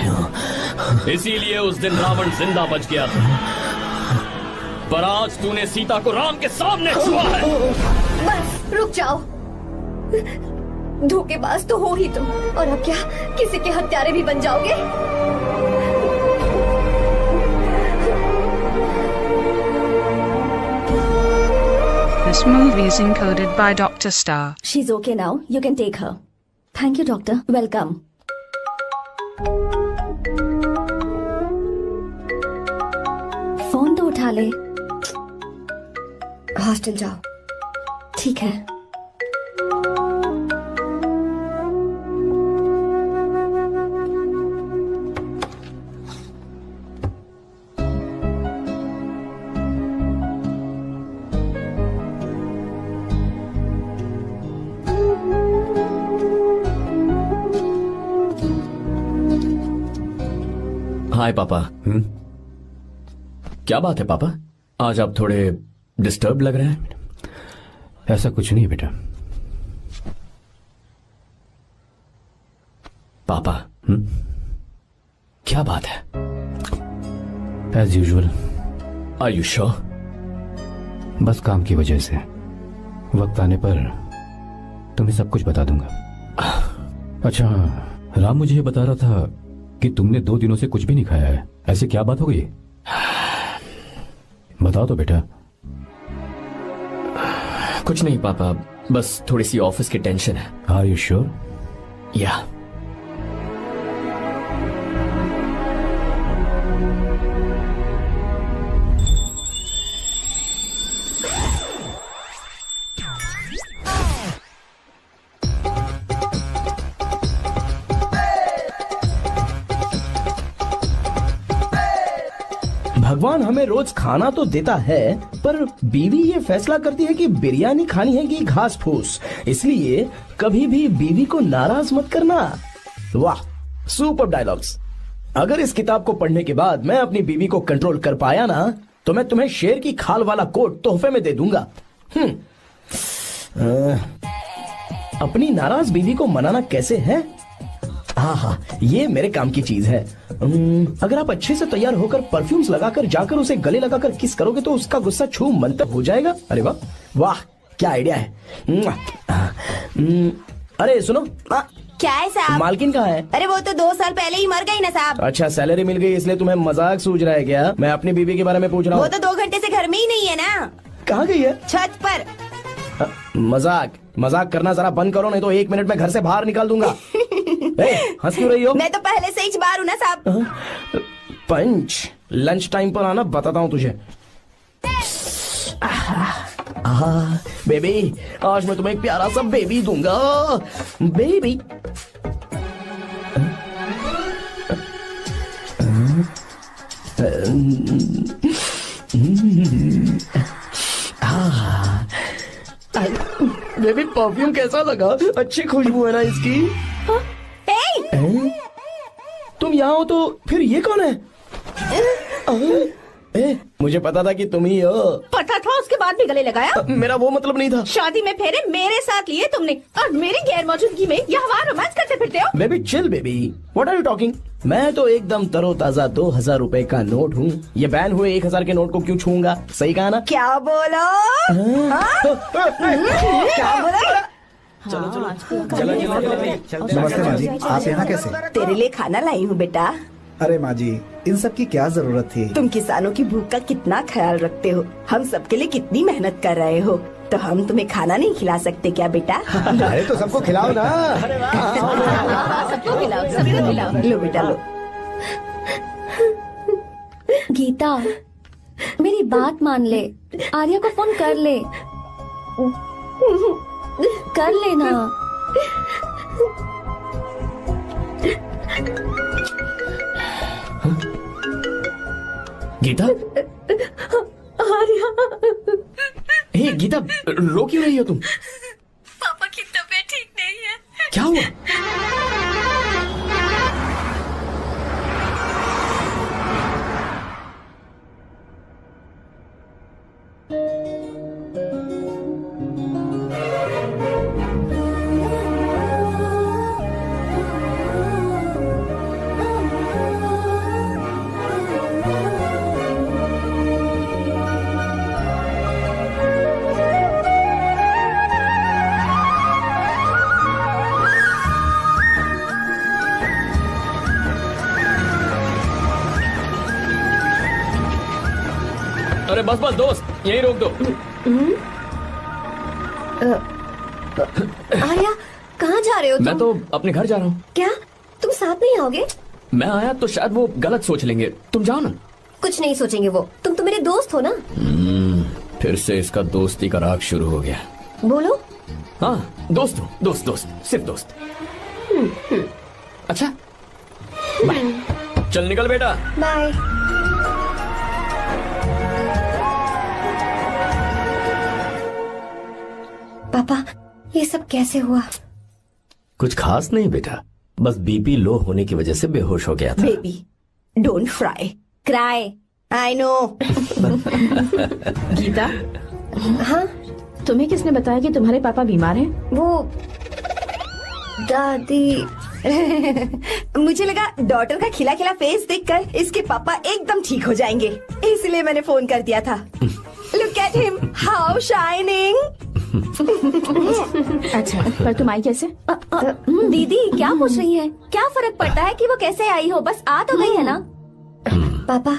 इसीलिए उस दिन रावण जिंदा बच गया था। पर आज तूने सीता को राम के सामने छुआ है। बस रुक जाओ, धोखेबाज तो हो ही तुम, और अब क्या किसी के हत्यारे भी बन जाओगे? This movie is encoded by Dr. Star. She's okay now. You can take her. Thank you, doctor. Welcome. Phone तो उठा ले। हॉस्टल जाओ। ठीक है। हाय पापा। क्या बात है पापा, आज आप थोड़े डिस्टर्ब लग रहे हैं। ऐसा कुछ नहीं बेटा। पापा क्या बात है? As usual. Are you sure? बस काम की वजह से, वक्त आने पर तुम्हें सब कुछ बता दूंगा। अच्छा, राम मुझे ये बता रहा था कि तुमने 2 दिनों से कुछ भी नहीं खाया है, ऐसे क्या बात हो गई? बताओ तो बेटा। कुछ नहीं पापा, बस थोड़ी सी ऑफिस की टेंशन है। Are you sure? या भगवान हमें रोज खाना तो देता है, पर बीवी ये फैसला करती है कि बिरयानी खानी है कि घास फूस। इसलिए कभी भी बीवी को नाराज मत करना। वाह, सुपर डायलॉग्स। अगर इस किताब को पढ़ने के बाद मैं अपनी बीवी को कंट्रोल कर पाया ना, तो मैं तुम्हें शेर की खाल वाला कोट तोहफे में दे दूंगा। अपनी नाराज बीवी को मनाना कैसे है? हाँ, ये मेरे काम की चीज है। अगर आप अच्छे से तैयार होकर परफ्यूम्स लगाकर जाकर उसे गले लगाकर किस करोगे तो उसका गुस्सा छू मंतर हो जाएगा। अरे वाह वाह, क्या आइडिया है। अरे सुनो, क्या है साहब? मालकिन कहाँ है? अरे वो तो 2 साल पहले ही मर गई ना साहब। अच्छा, सैलरी मिल गई इसलिए तुम्हें मजाक सूझ रहा है क्या? मैं अपनी बीवी के बारे में पूछ रहा हूँ। वो तो 2 घंटे से घर में ही नहीं है ना। कहाँ गई है? छत पर। मजाक करना जरा बंद करो, नहीं तो 1 मिनट में घर से बाहर निकाल दूंगा। हंस क्यों रही हो? मैं तो पहले से ही बाहर हूँ ना साहब। पंच, लंच टाइम पर आना, बताता हूँ तुझे। बेबी, आज मैं तुम्हें एक प्यारा सा बेबी दूंगा। बेबी बेबी, परफ्यूम कैसा लगा? अच्छी खुशबू है ना इसकी? तुम यहाँ हो तो फिर ये कौन है? मुझे पता था कि तुम ही हो। पता था, उसके बाद भी गले लगाया? मेरा वो मतलब नहीं था। शादी में फेरे मेरे साथ लिए तुमने और मेरी गैर मौजूदगी में यहाँ वहाँ रोमांस करते फिरते हो। Baby chill baby, what are you talking? मैं तो एकदम तरोताजा 2000 रुपए का नोट हूँ। ये बैन हुए 1000 के नोट को क्यों छूऊंगा? सही कहा ना? क्या बोलो? क्या बोलो? चलो। नमस्ते माँ जी, आप यहाँ कैसे? तेरे लिए खाना लाई हूँ बेटा। अरे माँ जी, इन सब की क्या जरूरत थी? तुम किसानों की भूख का कितना ख्याल रखते हो, हम सबके लिए कितनी मेहनत कर रहे हो, तो हम तुम्हें खाना नहीं खिला सकते क्या बेटा? अरे तो सबको खिलाओ ना। सबको खिलाओ। लो बेटा लो। गीता, मेरी बात मान ले, आर्या को फोन कर ले। कर लेना। गीता, आर्या। हे गीता, रो क्यों रही हो तुम? पापा की तबीयत ठीक नहीं है। क्या हुआ? अरे बस दोस्त, यहीं रोक दो। आर्या, कहाँ जा रहे हो तुम? मैं तो अपने घर जा रहा हूँ। क्या तुम साथ नहीं आओगे? मैं आया तो शायद वो गलत सोच लेंगे, तुम जाओ ना। कुछ नहीं सोचेंगे वो, तुम तो मेरे दोस्त हो ना। फिर से इसका दोस्ती का राग शुरू हो गया। बोलो। हाँ, दोस्त हूँ, दोस्त, सिर्फ दोस्त। अच्छा, बाय। चल निकल बेटा। बाय। पापा, ये सब कैसे हुआ? कुछ खास नहीं बेटा, बस बीपी लो होने की वजह से बेहोश हो गया था। Baby, don't fry, cry, I know. Gita, हाँ? तुम्हें किसने बताया कि तुम्हारे पापा बीमार हैं? वो दादी। मुझे लगा डॉटर का खिला खिला फेस देखकर इसके पापा एकदम ठीक हो जाएंगे, इसलिए मैंने फोन कर दिया था। Look at him, how shining. अच्छा, पर तुम आई कैसे? दीदी क्या पूछ रही है? क्या फर्क पड़ता है कि वो कैसे आई हो, बस आ तो गई है ना। पापा,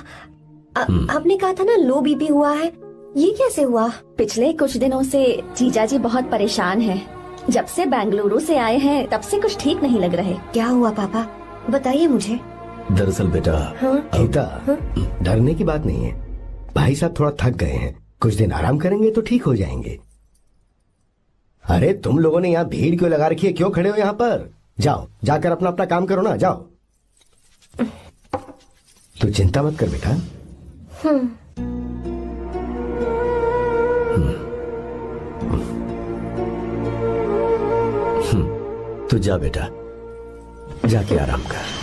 आपने कहा था ना लो बीपी हुआ है, ये कैसे हुआ? पिछले कुछ दिनों से जीजा जी बहुत परेशान हैं। जब से बेंगलुरु से आए हैं तब से कुछ ठीक नहीं लग रहे। क्या हुआ पापा, बताइए मुझे। दरअसल बेटा, गीता, डरने की बात नहीं है। भाई साहब थोड़ा थक गए हैं, कुछ दिन आराम करेंगे तो ठीक हो जाएंगे। अरे तुम लोगों ने यहाँ भीड़ क्यों लगा रखी है? क्यों खड़े हो यहाँ पर? जाओ, जाकर अपना अपना काम करो ना, जाओ। तू चिंता मत कर बेटा। तू जा बेटा, जाके आराम कर।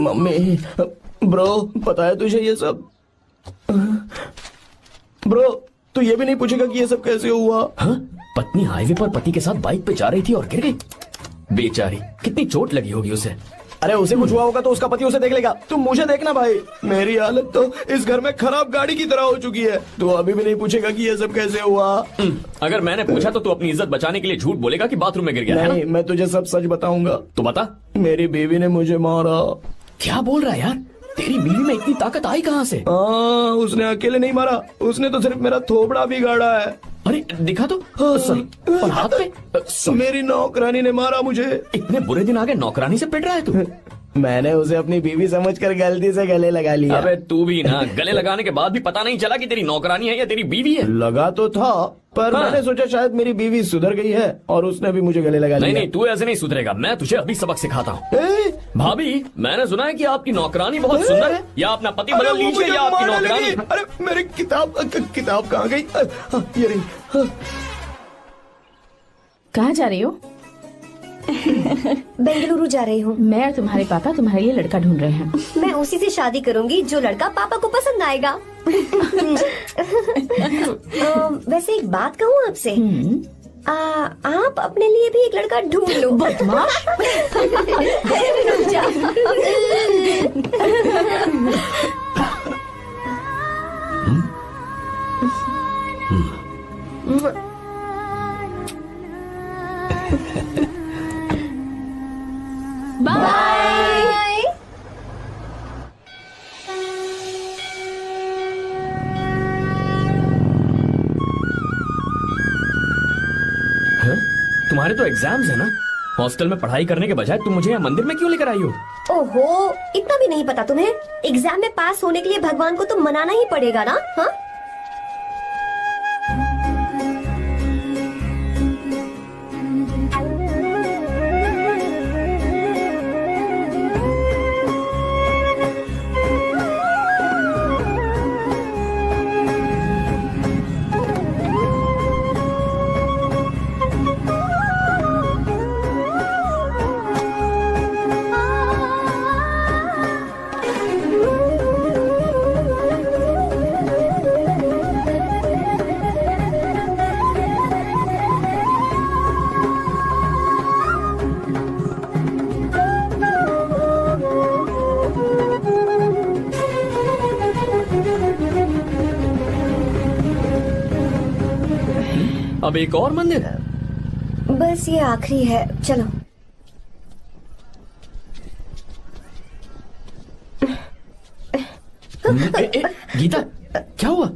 मम्मी, ब्रो, पता है तुझे ये सब? ब्रो, तू ये भी नहीं पूछेगा कि ये सब कैसे हुआ? हाँ? पत्नी हाईवे पर पति के साथ बाइक पे जा रही थी और गिर गई। बेचारी, कितनी चोट लगी होगी उसे। अरे उसे कुछ हुआ होगा तो उसका पति उसे देख लेगा, तुम मुझे देखना भाई। मेरी हालत तो इस घर में खराब गाड़ी की तरह हो चुकी है। तू अभी भी नहीं पूछेगा कि ये सब कैसे हुआ? अगर मैंने पूछा तो तू अपनी इज्जत बचाने के लिए झूठ बोलेगा कि बाथरूम में गिर गया। नहीं, मैं तुझे सब सच बताऊंगा। तो बता। मेरी बीवी ने मुझे मारा। क्या बोल रहा है यार? तेरी बीवी में इतनी ताकत आई कहाँ से? उसने अकेले नहीं मारा, उसने तो सिर्फ मेरा थोबड़ा बिगाड़ा है। अरे दिखा तो। सॉरी, और हाथ पे? मेरी नौकरानी ने मारा मुझे। इतने बुरे दिन आ गए, नौकरानी से पिट रहा है तू? मैंने उसे अपनी बीवी समझकर गलती से गले लगा लिया। अबे तू भी ना, गले लगाने के बाद भी पता नहीं चला कि तेरी नौकरानी है या तेरी बीवी है। लगा तो था, पर मैंने सोचा शायद मेरी बीवी सुधर गई है और उसने भी मुझे गले लगा लिया। नहीं, तू ऐसे नहीं सुधरेगा, मैं तुझे अभी सबक सिखाता हूँ। भाभी, मैंने सुना है कि आपकी नौकरानी बहुत सुंदर है, या अपना पति बदल लीजिए या आपकी नौकरानी। अरे मेरी किताब कहाँ गई? ये रही। कहाँ जा रही हो? बेंगलुरु जा रही हूँ। मैं और तुम्हारे पापा तुम्हारे लिए लड़का ढूंढ रहे हैं। मैं उसी से शादी करूंगी जो लड़का पापा को पसंद आएगा। वैसे एक बात कहूँ आपसे, आप अपने लिए भी एक लड़का ढूंढ लो। बदमाश। बाय। तुम्हारे तो एग्जाम्स है ना? हॉस्टल में पढ़ाई करने के बजाय तुम मुझे यहाँ मंदिर में क्यों लेकर आई हो? ओहो, इतना भी नहीं पता तुम्हें? एग्जाम में पास होने के लिए भगवान को तो मनाना ही पड़ेगा ना। हाँ, अब एक और मंदिर है? बस ये आखिरी है, चलो। गीता, क्या हुआ?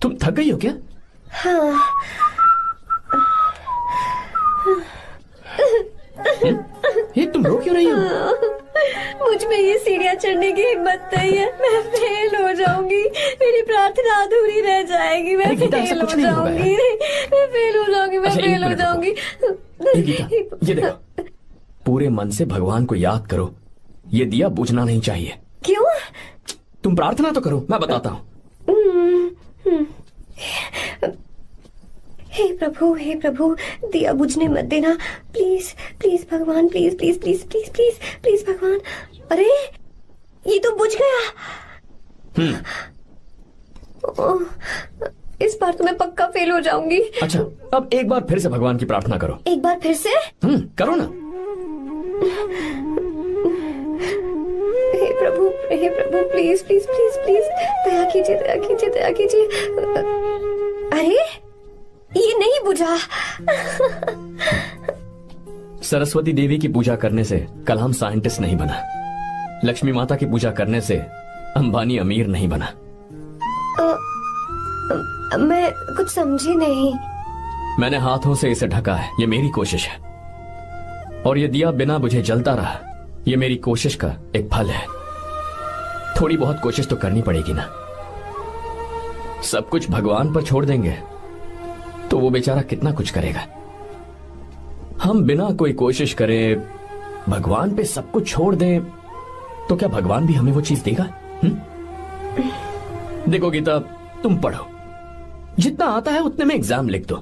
तुम थक गई हो क्या? हाँ। ये तुम रो क्यों रही हो? मुझ में ये सीढ़ियाँ चढ़ने की हिम्मत नहीं है। मैं फेल हो जाऊंगी, मेरी प्रार्थना अधूरी रह जाएगी। मैं फेल हो जाऊंगी, मैं फेल हो जाऊंगी, मैं फेल हो जाऊंगी। गीता, ये देखो, पूरे मन से भगवान को याद करो। ये दिया बुझना नहीं चाहिए। क्यों? तुम प्रार्थना तो करो, मैं बताता हूँ। हे प्रभु, दिया बुझने मत देना, प्लीज प्लीज भगवान, please please please please please please भगवान। अरे ये तो बुझ गया। इस बार तो मैं पक्का फेल हो जाऊंगी। अच्छा, अब एक बार फिर से भगवान की प्रार्थना करो। एक बार फिर से? करो ना। हे प्रभु प्लीज प्लीज प्लीज प्लीज दया कीजिए, दया कीजिए, दया कीजिए। अरे ये नहीं बुझा। सरस्वती देवी की पूजा करने से कलाम साइंटिस्ट नहीं बना। लक्ष्मी माता की पूजा करने से अंबानी अमीर नहीं बना। मैं कुछ समझी नहीं। मैंने हाथों से इसे ढका है, ये मेरी कोशिश है। और ये दिया बिना बुझे जलता रहा, ये मेरी कोशिश का एक फल है। थोड़ी बहुत कोशिश तो करनी पड़ेगी ना। सब कुछ भगवान पर छोड़ देंगे तो वो बेचारा कितना कुछ करेगा। हम बिना कोई कोशिश करे भगवान पे सब कुछ छोड़ दें तो क्या भगवान भी हमें वो चीज देगा? देखो गीता, तुम पढ़ो, जितना आता है उतने में एग्जाम लिख दो,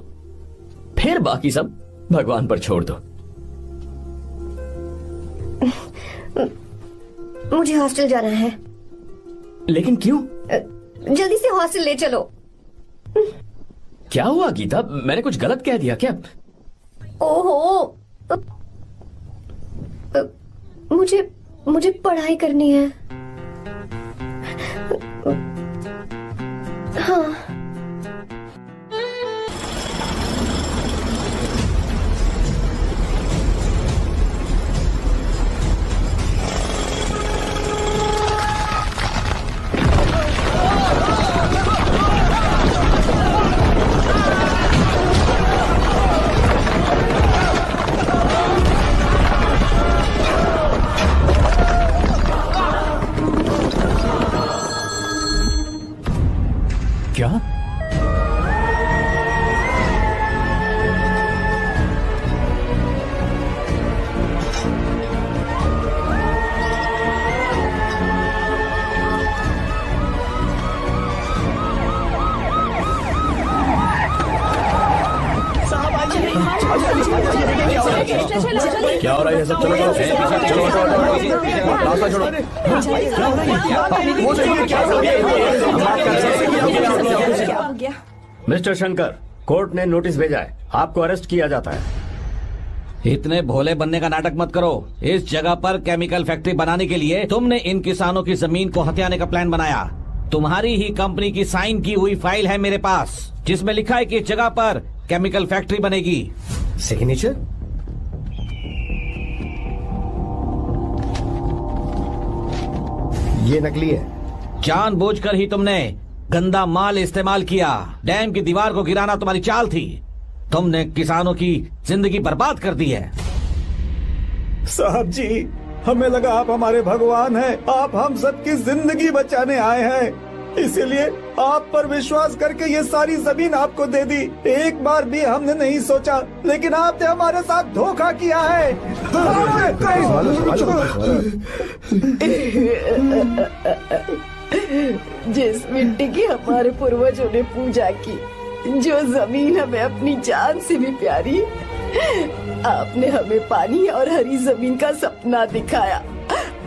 फिर बाकी सब भगवान पर छोड़ दो। मुझे हॉस्टल जाना है। लेकिन क्यों? जल्दी से हॉस्टल ले चलो। क्या हुआ गीता, मैंने कुछ गलत कह दिया क्या? ओहो, मुझे पढ़ाई करनी है। हाँ। क्या? क्या हो रहा है सब? चलो रास्ता छोड़ो। मिस्टर शंकर, कोर्ट ने नोटिस भेजा है, आपको अरेस्ट किया जाता है। इतने भोले बनने का नाटक मत करो। इस जगह पर केमिकल फैक्ट्री बनाने के लिए तुमने इन किसानों की जमीन को हथियाने का प्लान बनाया। तुम्हारी ही कंपनी की साइन की हुई फाइल है मेरे पास, जिसमें लिखा है कि इस जगह पर केमिकल फैक्ट्री बनेगी। सिग्नेचर? ये नकली है। जानबूझकर ही तुमने गंदा माल इस्तेमाल किया। डैम की दीवार को गिराना तुम्हारी चाल थी। तुमने किसानों की जिंदगी बर्बाद कर दी है। साहब जी, हमें लगा आप हमारे भगवान हैं, आप हम सबकी जिंदगी बचाने आए हैं, इसीलिए आप पर विश्वास करके ये सारी जमीन आपको दे दी। एक बार भी हमने नहीं सोचा, लेकिन आपने हमारे साथ धोखा किया है। जिस मिट्टी की हमारे पूर्वजों ने पूजा की, जो जमीन हमें अपनी जान से भी प्यारी, आपने हमें पानी और हरी जमीन का सपना दिखाया।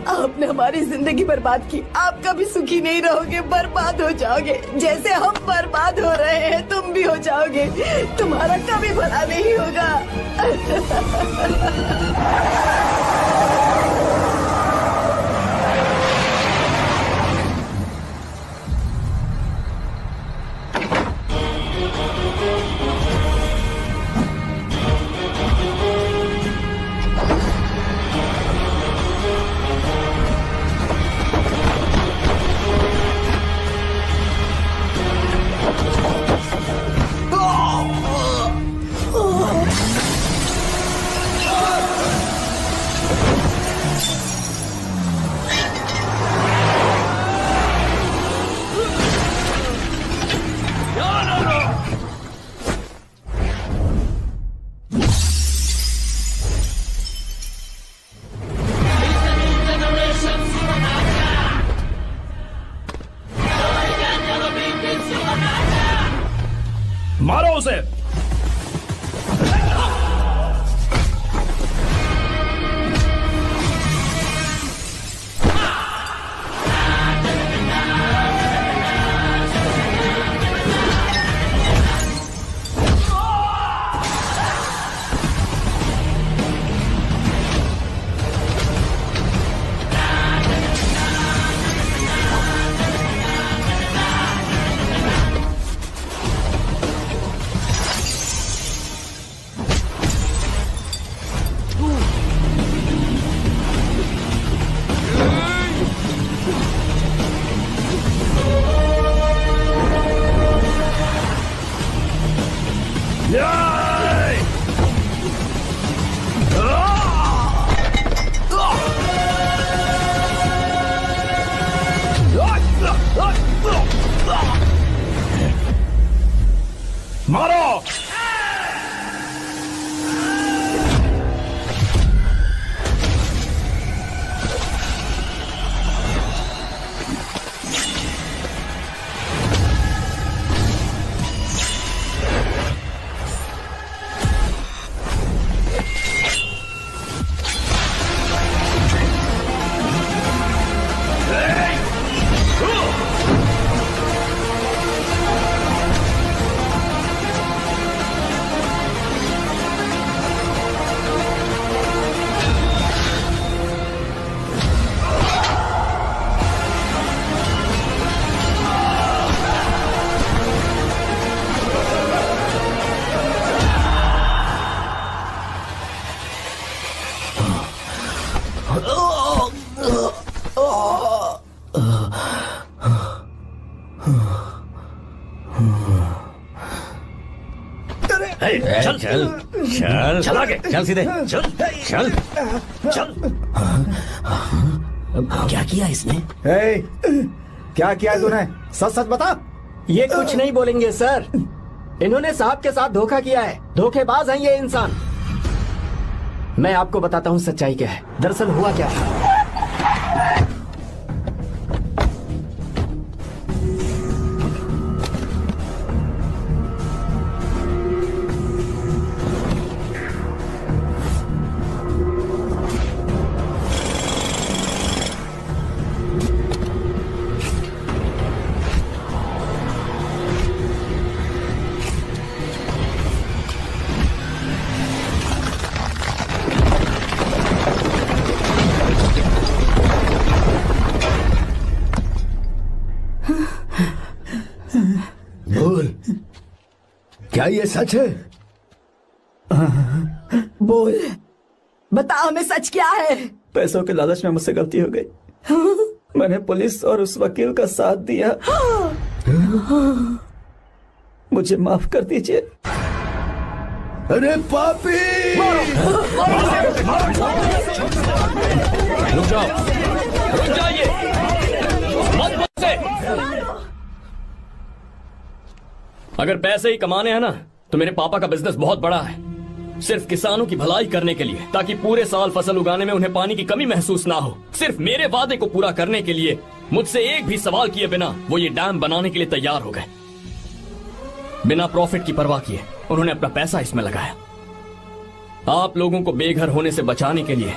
आपने हमारी जिंदगी बर्बाद की। आप कभी सुखी नहीं रहोगे, बर्बाद हो जाओगे। जैसे हम बर्बाद हो रहे हैं तुम भी हो जाओगे। तुम्हारा कभी भला नहीं होगा। मारो उसे। चल चल चल चल आगे चल सीधे चल चल चल। क्या किया इसने? क्या किया तूने? सच सच बता। ये कुछ नहीं बोलेंगे सर। इन्होंने साहब के साथ धोखा किया है। धोखेबाज हैं ये इंसान। मैं आपको बताता हूँ सच्चाई क्या है। दरअसल हुआ क्या था। क्या ये सच है? बोल, बता हमें सच क्या है? पैसों के लालच में मुझसे गलती हो गई। मैंने पुलिस और उस वकील का साथ दिया। मुझे माफ कर दीजिए। अरे पापी! रुक जाओ, रुक जाइए, मत मुझसे। अगर पैसे ही कमाने हैं ना तो मेरे पापा का बिजनेस बहुत बड़ा है, सिर्फ किसानों की भलाई करने के लिए, ताकि पूरे साल फसल उगाने में उन्हें पानी की कमी महसूस ना हो। सिर्फ मेरे वादे को पूरा करने के लिए मुझसे एक भी सवाल किए बिना वो ये डैम बनाने के लिए तैयार हो गए। बिना प्रॉफिट की परवाह किए उन्होंने अपना पैसा इसमें लगाया। आप लोगों को बेघर होने से बचाने के लिए,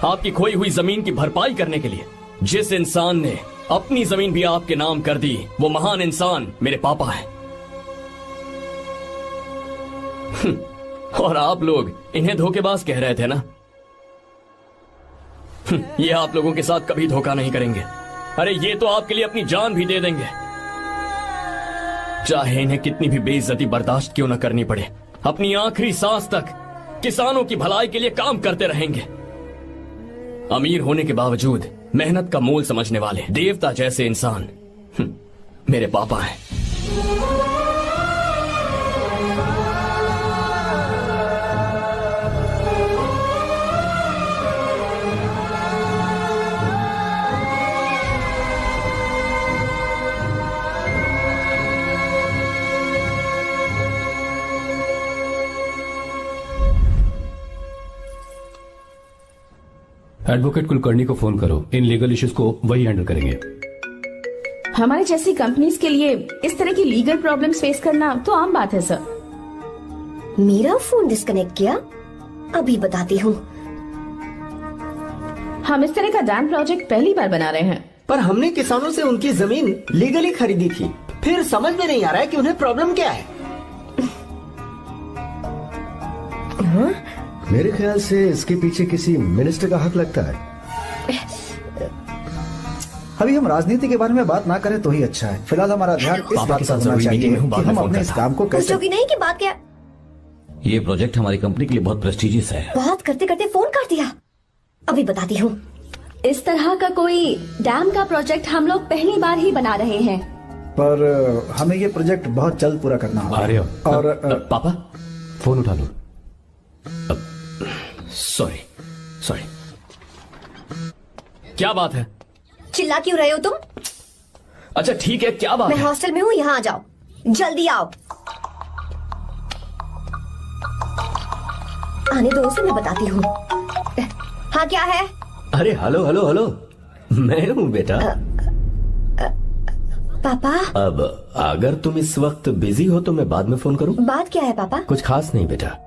आपकी खोई हुई जमीन की भरपाई करने के लिए। जिस इंसान ने अपनी जमीन भी आपके नाम कर दी, वो महान इंसान मेरे पापा है। और आप लोग इन्हें धोखेबाज कह रहे थे ना? ये आप लोगों के साथ कभी धोखा नहीं करेंगे। अरे ये तो आपके लिए अपनी जान भी दे देंगे, चाहे इन्हें कितनी भी बेइज्जती बर्दाश्त क्यों न करनी पड़े। अपनी आखिरी सांस तक किसानों की भलाई के लिए काम करते रहेंगे। अमीर होने के बावजूद मेहनत का मोल समझने वाले देवता जैसे इंसान मेरे पापा हैं। एडवोकेट कुलकर्णी को फोन करो। इन लीगल इश्यूज को वही हैंडल करेंगे। हमारे जैसी कंपनीज के लिए इस तरह की लीगल प्रॉब्लम्स फेस करना तो आम बात है सर। मेरा फोन डिस्कनेक्ट किया? अभी बताती हूँ। हम इस तरह का डैम प्रोजेक्ट पहली बार बना रहे हैं। पर हमने किसानों से उनकी जमीन लीगली खरीदी थी। फिर समझ में नहीं आ रहा है कि उन्हें प्रॉब्लम क्या है। मेरे ख्याल से इसके पीछे किसी मिनिस्टर का हक लगता है। अभी हम राजनीति के बारे में बात ना करें तो ही अच्छा है। फिलहाल हमारा ध्यान इस बात पर होना चाहिए कि हम अपने इस काम को कैसे। पूछोगी नहीं कि बात क्या? ये प्रोजेक्ट हमारी कंपनी के लिए बहुत प्रेस्टिजियस है। बात करते करते फोन काट दिया। अभी बताती हूँ। इस तरह का कोई डैम का प्रोजेक्ट हम लोग पहली बार ही बना रहे हैं, पर हमें ये प्रोजेक्ट बहुत जल्द पूरा करना होगा। और पापा फोन उठा लो। सॉरी सॉरी, क्या बात है? चिल्ला क्यों रहे हो तुम? अच्छा ठीक है, क्या बात मैं है? हॉस्टल में हूँ, यहाँ आ जाओ, जल्दी आओ। आने दो उसे, मैं बताती हूँ। हाँ क्या है? अरे हेलो हेलो हेलो, मैं हूँ बेटा। पापा अब अगर तुम इस वक्त बिजी हो तो मैं बाद में फोन करूँ? बात क्या है पापा? कुछ खास नहीं बेटा,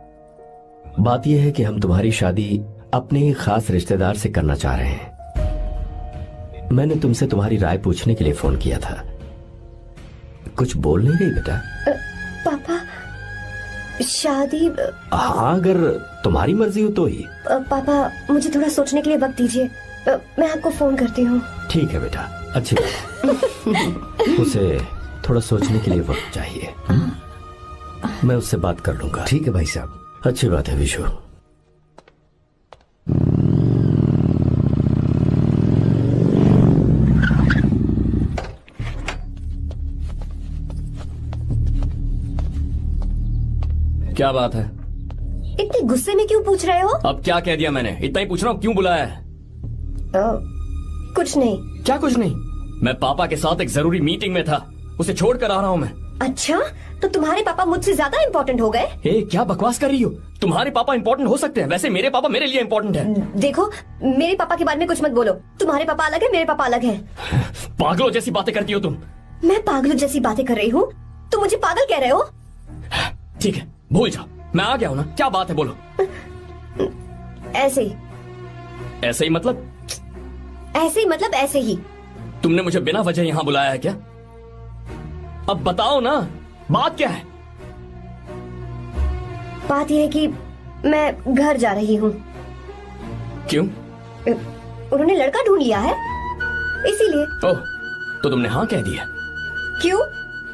बात यह है कि हम तुम्हारी शादी अपने ही खास रिश्तेदार से करना चाह रहे हैं। मैंने तुमसे तुम्हारी राय पूछने के लिए फोन किया था। कुछ बोल नहीं रही बेटा? पापा शादी? हाँ अगर तुम्हारी मर्जी हो तो ही। पापा मुझे थोड़ा सोचने के लिए वक्त दीजिए, मैं आपको फोन करती हूँ। ठीक है बेटा, अच्छी बात। उसे थोड़ा सोचने के लिए वक्त चाहिए। मैं उससे बात कर लूंगा। ठीक है भाई साहब, अच्छी बात है विशु। क्या बात है? इतने गुस्से में क्यों पूछ रहे हो? अब क्या कह दिया मैंने? इतना ही पूछ रहा हूँ, क्यों बुलाया है? कुछ नहीं। क्या कुछ नहीं? मैं पापा के साथ एक जरूरी मीटिंग में था, उसे छोड़ कर आ रहा हूँ मैं। अच्छा, तो तुम्हारे पापा मुझसे ज्यादा इम्पोर्टेंट हो गए? क्या बकवास कर रही हो? तुम्हारे पापा इम्पोर्टेंट हो सकते हैं, वैसे मेरे पापा मेरे लिए इम्पोर्टेंट है। देखो, मेरे पापा के बारे में कुछ मत बोलो। तुम्हारे पापा अलग है, मेरे पापा अलग है। पागलों जैसी बातें करती हो तुम। मैं पागलों जैसी बातें कर रही हूँ? तुम मुझे पागल कह रहे हो? ठीक है, भूल जाओ, मैं आ गया हूँ ना। क्या बात है, बोलो। ऐसे ही। ऐसे ही मतलब? ऐसे ही मतलब ऐसे ही। तुमने मुझे बिना वजह यहाँ बुलाया है क्या? अब बताओ ना, बात क्या है? बात यह है कि मैं घर जा रही हूँ। क्यों? उन्होंने लड़का ढूंढ लिया है, इसीलिए। ओह, तो तुमने हाँ कह दिया? क्यों?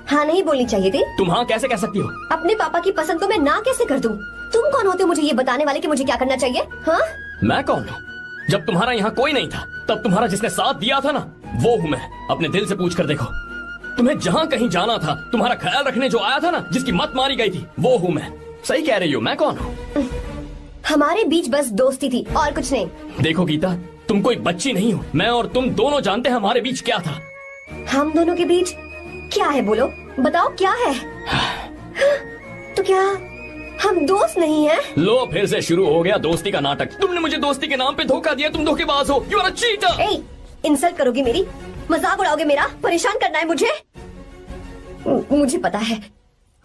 हाँ नहीं बोलनी चाहिए थी? तुम हाँ कैसे कह सकती हो? अपने पापा की पसंद को मैं ना कैसे कर दूं? तुम कौन होते हो मुझे ये बताने वाले कि मुझे क्या करना चाहिए? हाँ? मैं कौन हूँ? जब तुम्हारा यहाँ कोई नहीं था, तब तुम्हारा जिसने साथ दिया था ना, वो हूँ मैं। अपने दिल से पूछ कर देखो। तुम्हें जहाँ कहीं जाना था, तुम्हारा ख्याल रखने जो आया था ना, जिसकी मत मारी गई थी, वो हूँ मैं। सही कह रही हो, मैं कौन हूँ? हमारे बीच बस दोस्ती थी और कुछ नहीं। देखो गीता, तुम कोई बच्ची नहीं हो। मैं और तुम दोनों जानते हैं हमारे बीच क्या था। हम दोनों के बीच क्या है? बोलो, बताओ क्या है? तो क्या हम दोस्त नहीं हैं? लो, फिर से शुरू हो गया दोस्ती का नाटक। तुमने मुझे दोस्ती के नाम पे धोखा दिया। तुम धोखेबाज हो। You are a cheater. Insult करोगी मेरी? मजाक उड़ाओगे मेरा? परेशान करना है मुझे? मुझे पता है,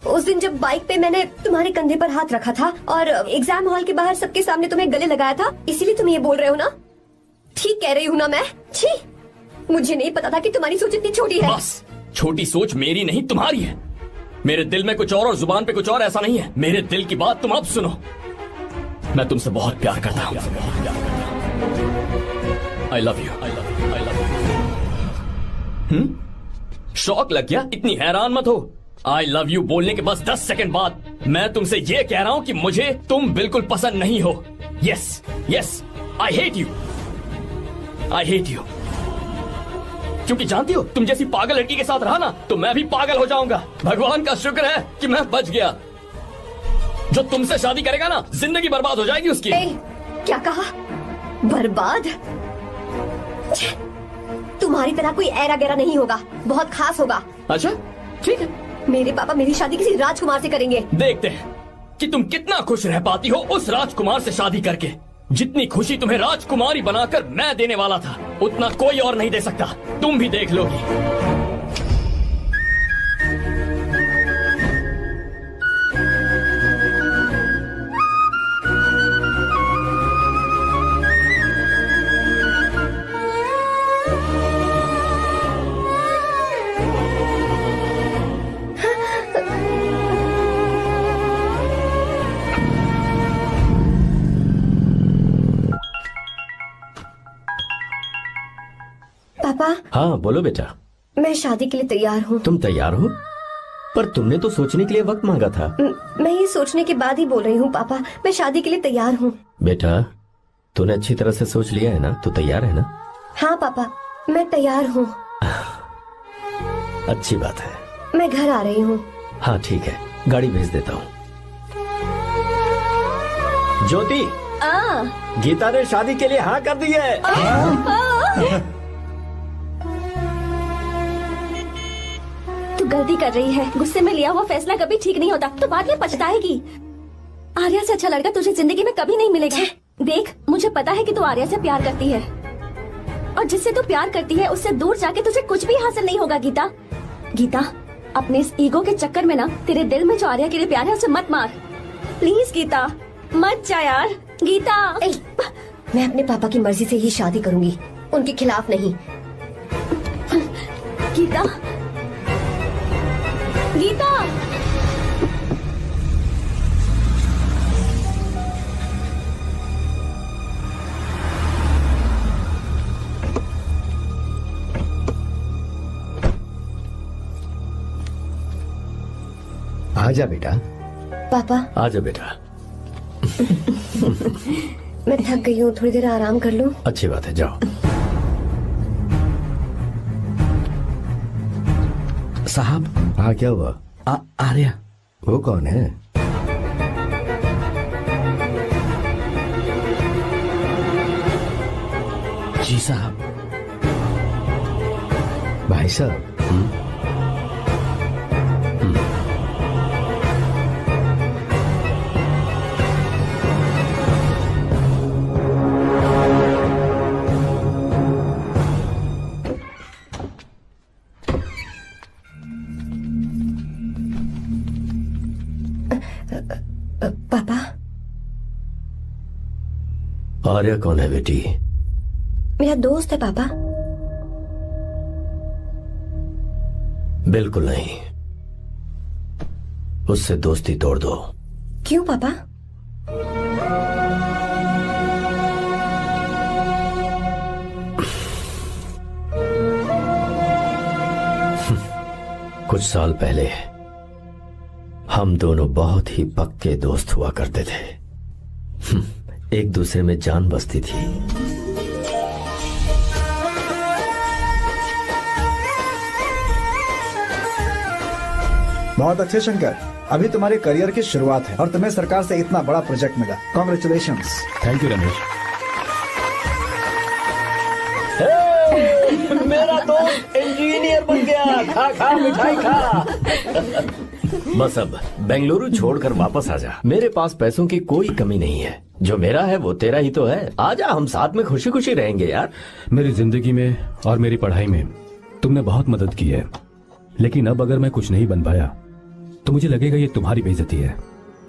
उस दिन जब बाइक पे मैंने तुम्हारे कंधे पर हाथ रखा था और एग्जाम हॉल के बाहर सबके सामने तुम्हें गले लगाया था, इसीलिए तुम ये बोल रहे हो ना? ठीक कह रही हूँ ना मैं? छी, मुझे नहीं पता था कि तुम्हारी सोच इतनी छोटी है। बस, छोटी सोच मेरी नहीं तुम्हारी है। मेरे दिल में कुछ और जुबान पे कुछ और, ऐसा नहीं है। मेरे दिल की बात तुम अब सुनो। मैं तुमसे बहुत प्यार करता हूँ। I love you, I love you, I love you. शौक लग गया? इतनी हैरान मत हो। आई लव यू बोलने के बस 10 सेकंड बाद मैं तुमसे ये कह रहा हूँ कि मुझे तुम बिल्कुल पसंद नहीं हो। Yes yes, I hate you, I hate you. क्योंकि जानती हो, तुम जैसी पागल लड़की के साथ रहा ना, तो मैं भी पागल हो जाऊंगा। भगवान का शुक्र है कि मैं बच गया। जो तुमसे शादी करेगा ना, जिंदगी बर्बाद हो जाएगी उसकी। क्या कहा? बर्बाद? तुम्हारी तरह कोई ऐरा गैरा नहीं होगा, बहुत खास होगा। अच्छा, ठीक है। मेरे पापा मेरी शादी किसी राजकुमार से करेंगे। देखते हैं कि तुम कितना खुश रह पाती हो उस राजकुमार से शादी करके। जितनी खुशी तुम्हें राजकुमारी बनाकर मैं देने वाला था, उतना कोई और नहीं दे सकता। तुम भी देख लोगी। पापा। हाँ बोलो बेटा। मैं शादी के लिए तैयार हूँ। तुम तैयार हो? पर तुमने तो सोचने के लिए वक्त मांगा था। मैं ये सोचने के बाद ही बोल रही हूँ पापा, मैं शादी के लिए तैयार हूँ। बेटा, तूने अच्छी तरह से सोच लिया है ना? तू तैयार है ना? हाँ पापा, मैं तैयार हूँ। अच्छी बात है। मैं घर आ रही हूँ। हाँ ठीक है, गाड़ी भेज देता हूँ। ज्योति, गीता ने शादी के लिए हाँ कर दी है। तू गलती कर रही है। गुस्से में लिया हुआ फैसला कभी ठीक नहीं होता, तो बाद में पछताएगी। आर्या से अच्छा लड़का तुझे जिंदगी में कभी नहीं मिलेगा। देख, मुझे पता है कि तू आर्या से प्यार करती है, और जिससे तू प्यार करती है उससे दूर जाके तुझे कुछ भी हासिल नहीं होगा। गीता, गीता, अपने इस ईगो के चक्कर में ना तेरे दिल में जो आर्या के लिए प्यार है उसे मत मार। प्लीज गीता, मत जा यार। गीता, मैं अपने पापा की मर्जी से ही शादी करूंगी, उनके खिलाफ नहीं। गीता, गीता, आजा बेटा। पापा। आजा बेटा। मैं थक गई हूँ, थोड़ी देर आराम कर लूँ। अच्छी बात है, जाओ। साहब। हाँ क्या हुआ? आर्या। वो कौन है? जी साहब। भाई साहब, पापा। आर्या कौन है बेटी? मेरा दोस्त है पापा। बिल्कुल नहीं, उससे दोस्ती तोड़ दो। क्यों पापा? कुछ साल पहले हम दोनों बहुत ही पक्के दोस्त हुआ करते थे। एक दूसरे में जान बसती थी। बहुत अच्छे शंकर, अभी तुम्हारे करियर की शुरुआत है और तुम्हें सरकार से इतना बड़ा प्रोजेक्ट मिला। कॉन्ग्रेचुलेशंस। Thank you Ramesh. मेरा दोस्त इंजीनियर बन गया। खा खा मिठाई खा। बस अब बेंगलुरु छोड़कर वापस आ जा। मेरे पास पैसों की कोई कमी नहीं है। जो मेरा है वो तेरा ही तो है। आजा, हम साथ में खुशी खुशी रहेंगे यार। मेरी जिंदगी में और मेरी पढ़ाई में तुमने बहुत मदद की है, लेकिन अब अगर मैं कुछ नहीं बन पाया तो मुझे लगेगा ये तुम्हारी बेइज्जती है।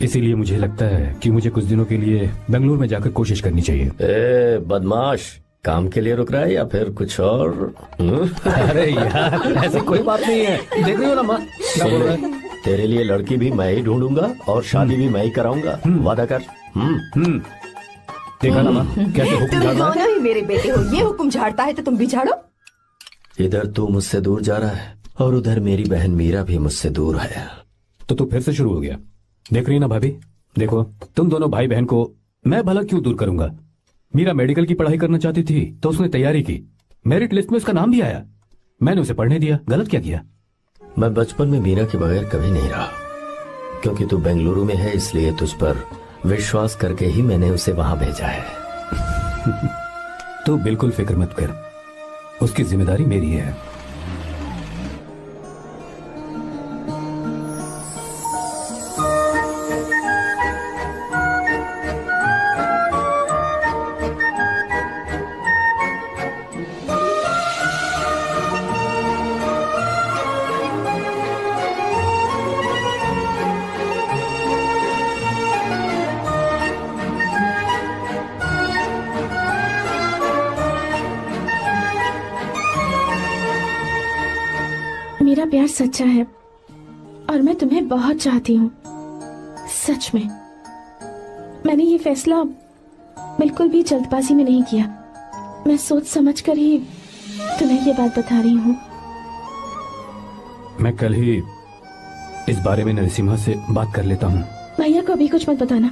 इसीलिए मुझे लगता है कि मुझे कुछ दिनों के लिए बेंगलुरु में जाकर कोशिश करनी चाहिए। ए बदमाश, काम के लिए रुक रहा है या फिर कुछ और? अरे यार, ऐसी कोई बात नहीं है। देख रही हो ना माँ, क्या बोल रहा है? तेरे लिए लड़की भी मैं ही ढूंढूंगा और शादी भी मैं ही कराऊंगा। वादा कर। देखा ना माँ, कैसे हुक्म तुम झाड़ रहा है? दोनों ही मेरे बेटे हो। ये हुक्म झाड़ता है तो तुम भी झाड़ो। इधर तू मुझसे दूर जा रहा है और उधर मेरी बहन मीरा भी मुझसे दूर है। तो तू फिर से शुरू हो गया। देख रही ना भाभी, देखो तुम दोनों भाई बहन को मैं भला क्यों दूर करूंगा। मीरा मेडिकल की पढ़ाई करना चाहती थी तो उसने तैयारी की, मेरिट लिस्ट में उसका नाम भी आया, मैंने उसे पढ़ने दिया। गलत क्या किया? मैं बचपन में मीरा के बगैर कभी नहीं रहा। क्योंकि तू बेंगलुरु में है इसलिए तुझ पर विश्वास करके ही मैंने उसे वहां भेजा है। तू बिल्कुल फिक्र मत कर, उसकी जिम्मेदारी मेरी है। मेरा प्यार सच्चा है और मैं तुम्हें बहुत चाहती हूँ, सच में। मैंने ये फैसला बिल्कुल भी जल्दबाजी में नहीं किया। मैं सोच समझकर ही तुम्हें ये बात बता रही हूँ। मैं कल ही इस बारे में नरसिम्हा से बात कर लेता हूँ। भैया को अभी कुछ मत बताना,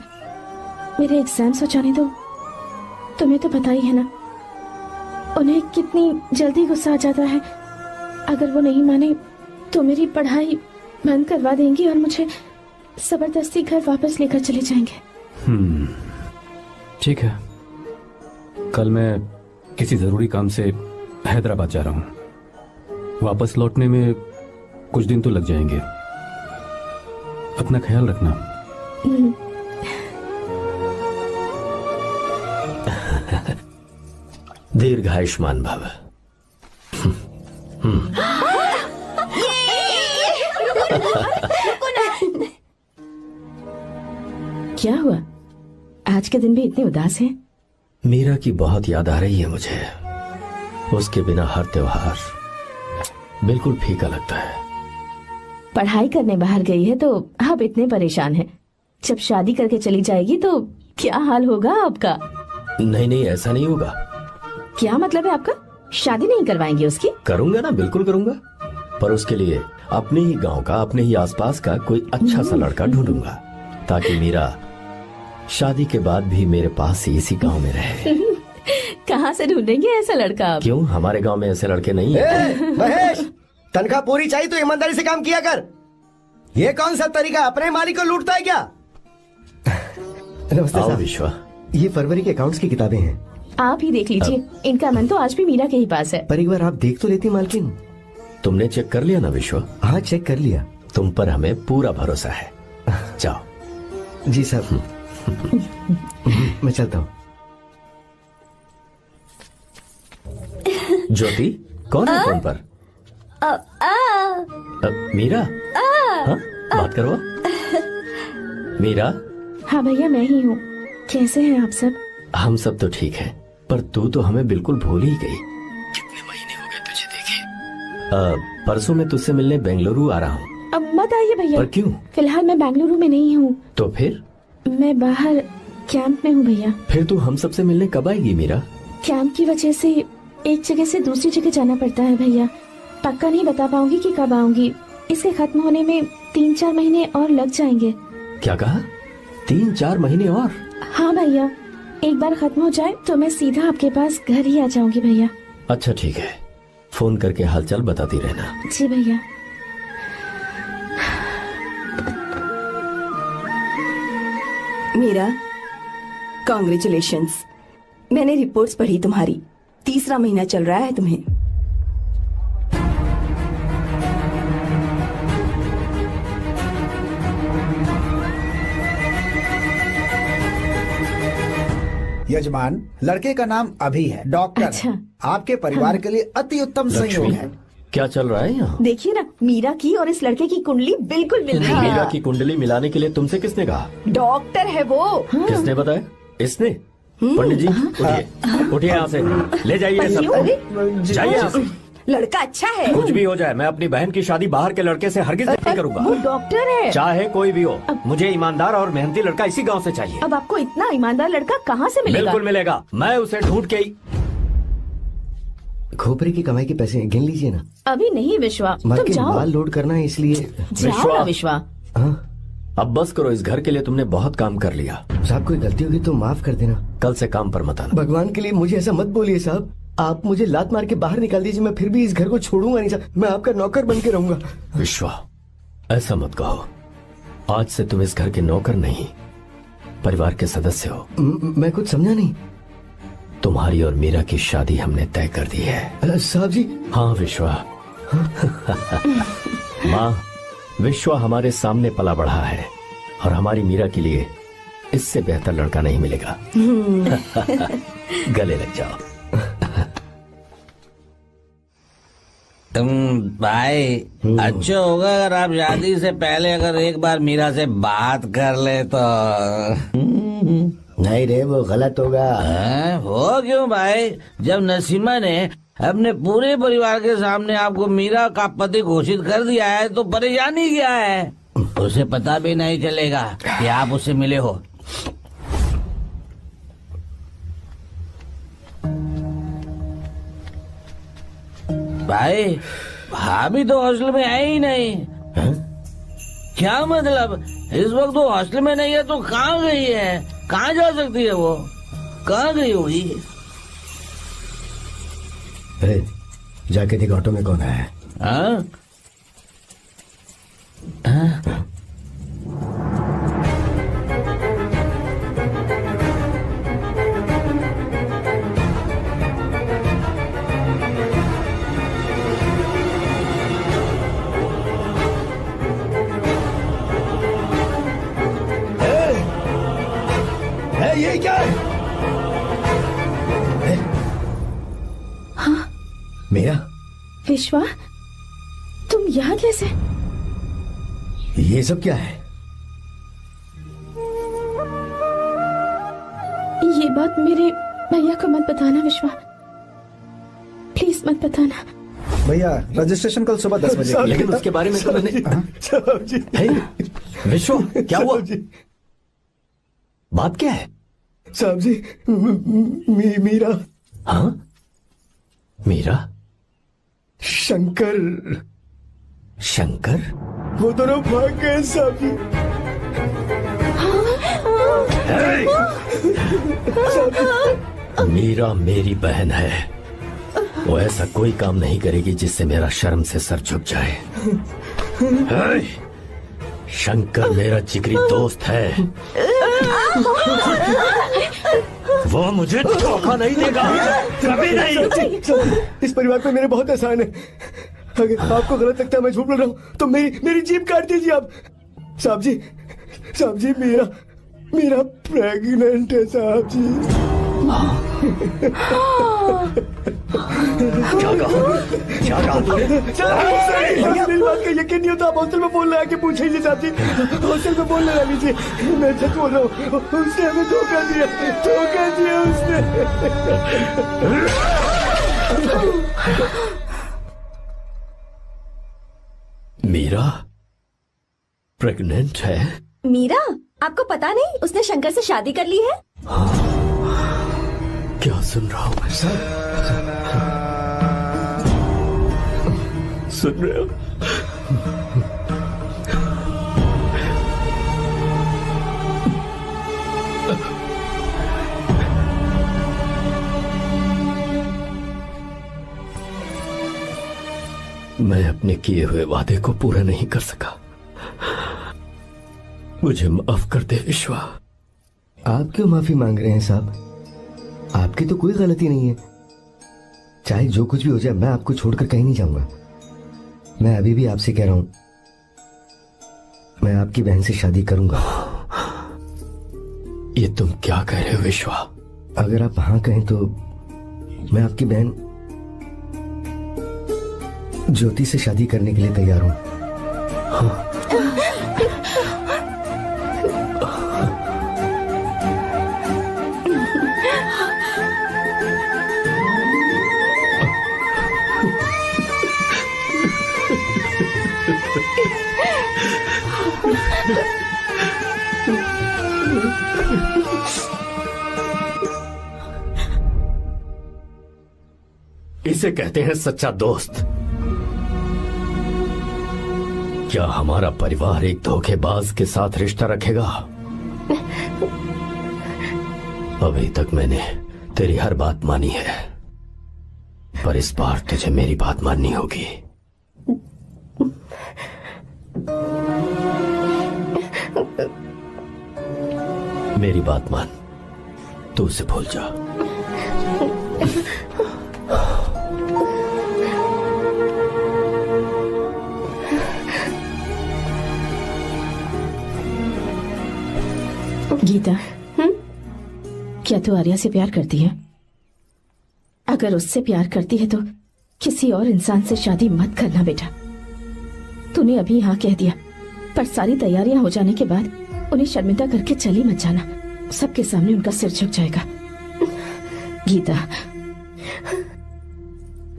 मेरे एग्जाम्स हो जाने दो। तुम्हें तो पता ही है ना उन्हें कितनी जल्दी गुस्सा आ जाता है। अगर वो नहीं माने तो मेरी पढ़ाई बंद करवा देंगी और मुझे जबरदस्ती घर वापस लेकर चले जाएंगे। ठीक है, कल मैं किसी जरूरी काम से हैदराबाद जा रहा हूँ। वापस लौटने में कुछ दिन तो लग जाएंगे। अपना ख्याल रखना। दीर्घायुष्मान भव। क्या हुआ, आज के दिन भी इतने उदास हैं? मीरा की बहुत याद आ रही है मुझे। उसके बिना हर त्योहार बिल्कुल फीका लगता है। पढ़ाई करने बाहर गई है तो आप इतने परेशान हैं। जब शादी करके चली जाएगी तो क्या हाल होगा आपका? नहीं नहीं, ऐसा नहीं होगा। क्या मतलब है आपका? शादी नहीं करवाएंगे उसकी? करूंगा ना, बिल्कुल करूंगा, पर उसके लिए अपने ही गांव का, अपने ही आसपास का कोई अच्छा सा लड़का ढूंढूंगा ताकि मीरा शादी के बाद भी मेरे पास ही इसी गांव में रहे। कहाँ से ढूंढेंगे ऐसा लड़का आप? क्यों, हमारे गांव में ऐसे लड़के नहीं हैं? महेश, तनख्वाह पूरी चाहिए तो ईमानदारी से काम किया कर। ये कौन सा तरीका, अपने मालिक को लूटता है क्या? नमस्ते आओ साहब। विश्वा। ये फरवरी के अकाउंट्स की किताबें हैं। आप ही देख लीजिए, इनका मन तो आज भी मीरा के ही पास है। पर एक बार आप देख तो लेती मालकिन। तुमने चेक कर लिया ना विश्वा? हाँ चेक कर लिया। तुम पर हमें पूरा भरोसा है। जाओ। जी साहब। मैं चलता हूँ। ज्योति कौन है फोन पर? मीरा? हाँ, बात करो। मीरा? हाँ भैया मैं ही हूँ। कैसे हैं आप सब? हम सब तो ठीक हैं, पर तू तो हमें बिल्कुल भूल ही गई। कितने महीने हो गए तुझे देखे। परसों मैं तुझसे मिलने बेंगलुरु आ रहा हूँ। अब मत आइए भैया। पर क्यों? फिलहाल मैं बेंगलुरु में नहीं हूँ। तो फिर? मैं बाहर कैंप में हूँ भैया। फिर तू हम सबसे मिलने कब आएगी मीरा? कैंप की वजह से एक जगह से दूसरी जगह जाना पड़ता है भैया। पक्का नहीं बता पाऊंगी कि कब आऊंगी। इसके खत्म होने में 3-4 महीने और लग जाएंगे। क्या कहा? 3-4 महीने और? हाँ भैया, एक बार खत्म हो जाए तो मैं सीधा आपके पास घर ही आ जाऊंगी भैया। अच्छा ठीक है, फोन करके हालचाल बताती रहना। जी भैया। मीरा, कॉन्ग्रेचुलेशंस। मैंने रिपोर्ट्स पढ़ी तुम्हारी। 3रा महीना चल रहा है तुम्हें। यजमान, लड़के का नाम अभी है, डॉक्टर। अच्छा। आपके परिवार के लिए अति उत्तम संयोग है। क्या चल रहा है यहाँ? देखिए ना, मीरा की और इस लड़के की कुंडली बिल्कुल मिल रही है। मीरा की कुंडली मिलाने के लिए तुमसे किसने कहा? डॉक्टर है वो। किसने बताया? इसने? पंडित जी उठिए, उठिए यहाँ से, ले जाइए सबको, जाइए यहाँ से। लड़का अच्छा है। कुछ भी हो जाए, मैं अपनी बहन की शादी बाहर के लड़के से हरगिज नहीं करूंगा। वो डॉक्टर है। चाहे कोई भी हो, मुझे ईमानदार और मेहनती लड़का इसी गांव से चाहिए। अब आपको इतना ईमानदार लड़का कहाँ से मिलेगा? बिल्कुल मिलेगा, मैं उसे ढूंढ के ही। खोपरे की कमाई के पैसे गिन लीजिए ना। अभी नहीं विश्वा, तुम मालकिन जाओ। माल लोड करना है इसलिए। जाओ ना विश्वा। अब बस करो, इस घर के लिए तुमने बहुत काम कर लिया। साहब कोई गलती होगी तो माफ कर देना। कल से काम पर मत आना। भगवान के लिए मुझे ऐसा मत बोलिए साहब। आप मुझे लात मार के बाहर निकाल दीजिए, मैं फिर भी इस घर को छोड़ूंगा नहीं साहब। मैं आपका नौकर बन के रहूंगा। विश्वा, ऐसा मत कहो। आज से तुम इस घर के नौकर नहीं, परिवार के सदस्य हो। मैं कुछ समझा नहीं। तुम्हारी और मीरा की शादी हमने तय कर दी है। साहब जी। हाँ विश्वा। माँ, विश्वा हमारे सामने पला बढ़ा है और हमारी मीरा के लिए इससे बेहतर लड़का नहीं मिलेगा। गले लग जाओ। तुम भाई, अच्छा होगा अगर आप शादी से पहले अगर एक बार मीरा से बात कर ले तो। नहीं रे, वो गलत होगा। हो क्यों भाई? जब नसीमा ने अपने पूरे परिवार के सामने आपको मीरा का पति घोषित कर दिया है तो परेशानी क्या है? उसे पता भी नहीं चलेगा कि आप उससे मिले हो। भाई, भाभी तो हॉस्टल में है ही नहीं। क्या मतलब? इस वक्त वो हॉस्टल में नहीं है तो कहाँ गई है? कहाँ जा सकती है वो? कहाँ गई होगी? जाके देख ऑटो में कौन है। हाँ? ये क्या है? हाँ? मेरा विश्वा, तुम यहाँ कैसे? ये सब क्या है? ये बात मेरे भैया को मत बताना विश्वा, प्लीज मत बताना। भैया, रजिस्ट्रेशन कल सुबह 10 बजे। लेकिन उसके बारे में तो मैंने। विश्व, क्या हुआ? बात क्या है? साहब जी, मीरा। हाँ? मीरा? शंकर। शंकर? वो दोनों भाग गए साहब जी। मीरा मेरी बहन है, वो ऐसा कोई काम नहीं करेगी जिससे मेरा शर्म से सर झुक जाए। शंकर मेरा जिगरी दोस्त है। वो मुझे धोखा नहीं देगा, कभी नहीं। इस परिवार पे मेरे बहुत एहसान है। अगर आपको गलत लगता है मैं झूठ बोल रहा हूँ तो मेरी जीभ काट दीजिए आप। साहब जी मेरा प्रेग्नेंट है साहब जी। क्या कहा तूने? मेरी बात का यकीन नहीं होता, आप हॉस्टल में फोन लगा के पूछेंगे साहब जी। हॉस्टल में फोन लगा लीजिए, मैं सच बोल रहा हूँ। उसने हमें धोखा दिया उसने। मीरा प्रेग्नेंट है? मीरा, आपको पता नहीं उसने शंकर से शादी कर ली है? क्या सुन रहा हूँ मैं? सुन रहे हो? मैं अपने किए हुए वादे को पूरा नहीं कर सका, मुझे माफ कर दे विश्वा। आप क्यों माफी मांग रहे हैं साहब? आपकी तो कोई गलती नहीं है। चाहे जो कुछ भी हो जाए, मैं आपको छोड़कर कहीं नहीं जाऊंगा। मैं अभी भी आपसे कह रहा हूं, मैं आपकी बहन से शादी करूंगा। ये तुम क्या कह रहे हो विश्वा? अगर आप हाँ कहें तो मैं आपकी बहन ज्योति से शादी करने के लिए तैयार हूं। हाँ। इसे कहते हैं सच्चा दोस्त। क्या हमारा परिवार एक धोखेबाज के साथ रिश्ता रखेगा? अभी तक मैंने तेरी हर बात मानी है, पर इस बार तुझे मेरी बात माननी होगी। मेरी बात मान, तू उसे भूल जा। गीता, क्या तू आर्या से प्यार करती है? अगर उससे प्यार करती है तो किसी और इंसान से शादी मत करना बेटा। तूने अभी हाँ कह दिया, पर सारी तैयारियां हो जाने के बाद उन्हें शर्मिंदा करके चली मत जाना। सबके सामने उनका सिर झुक जाएगा। गीता।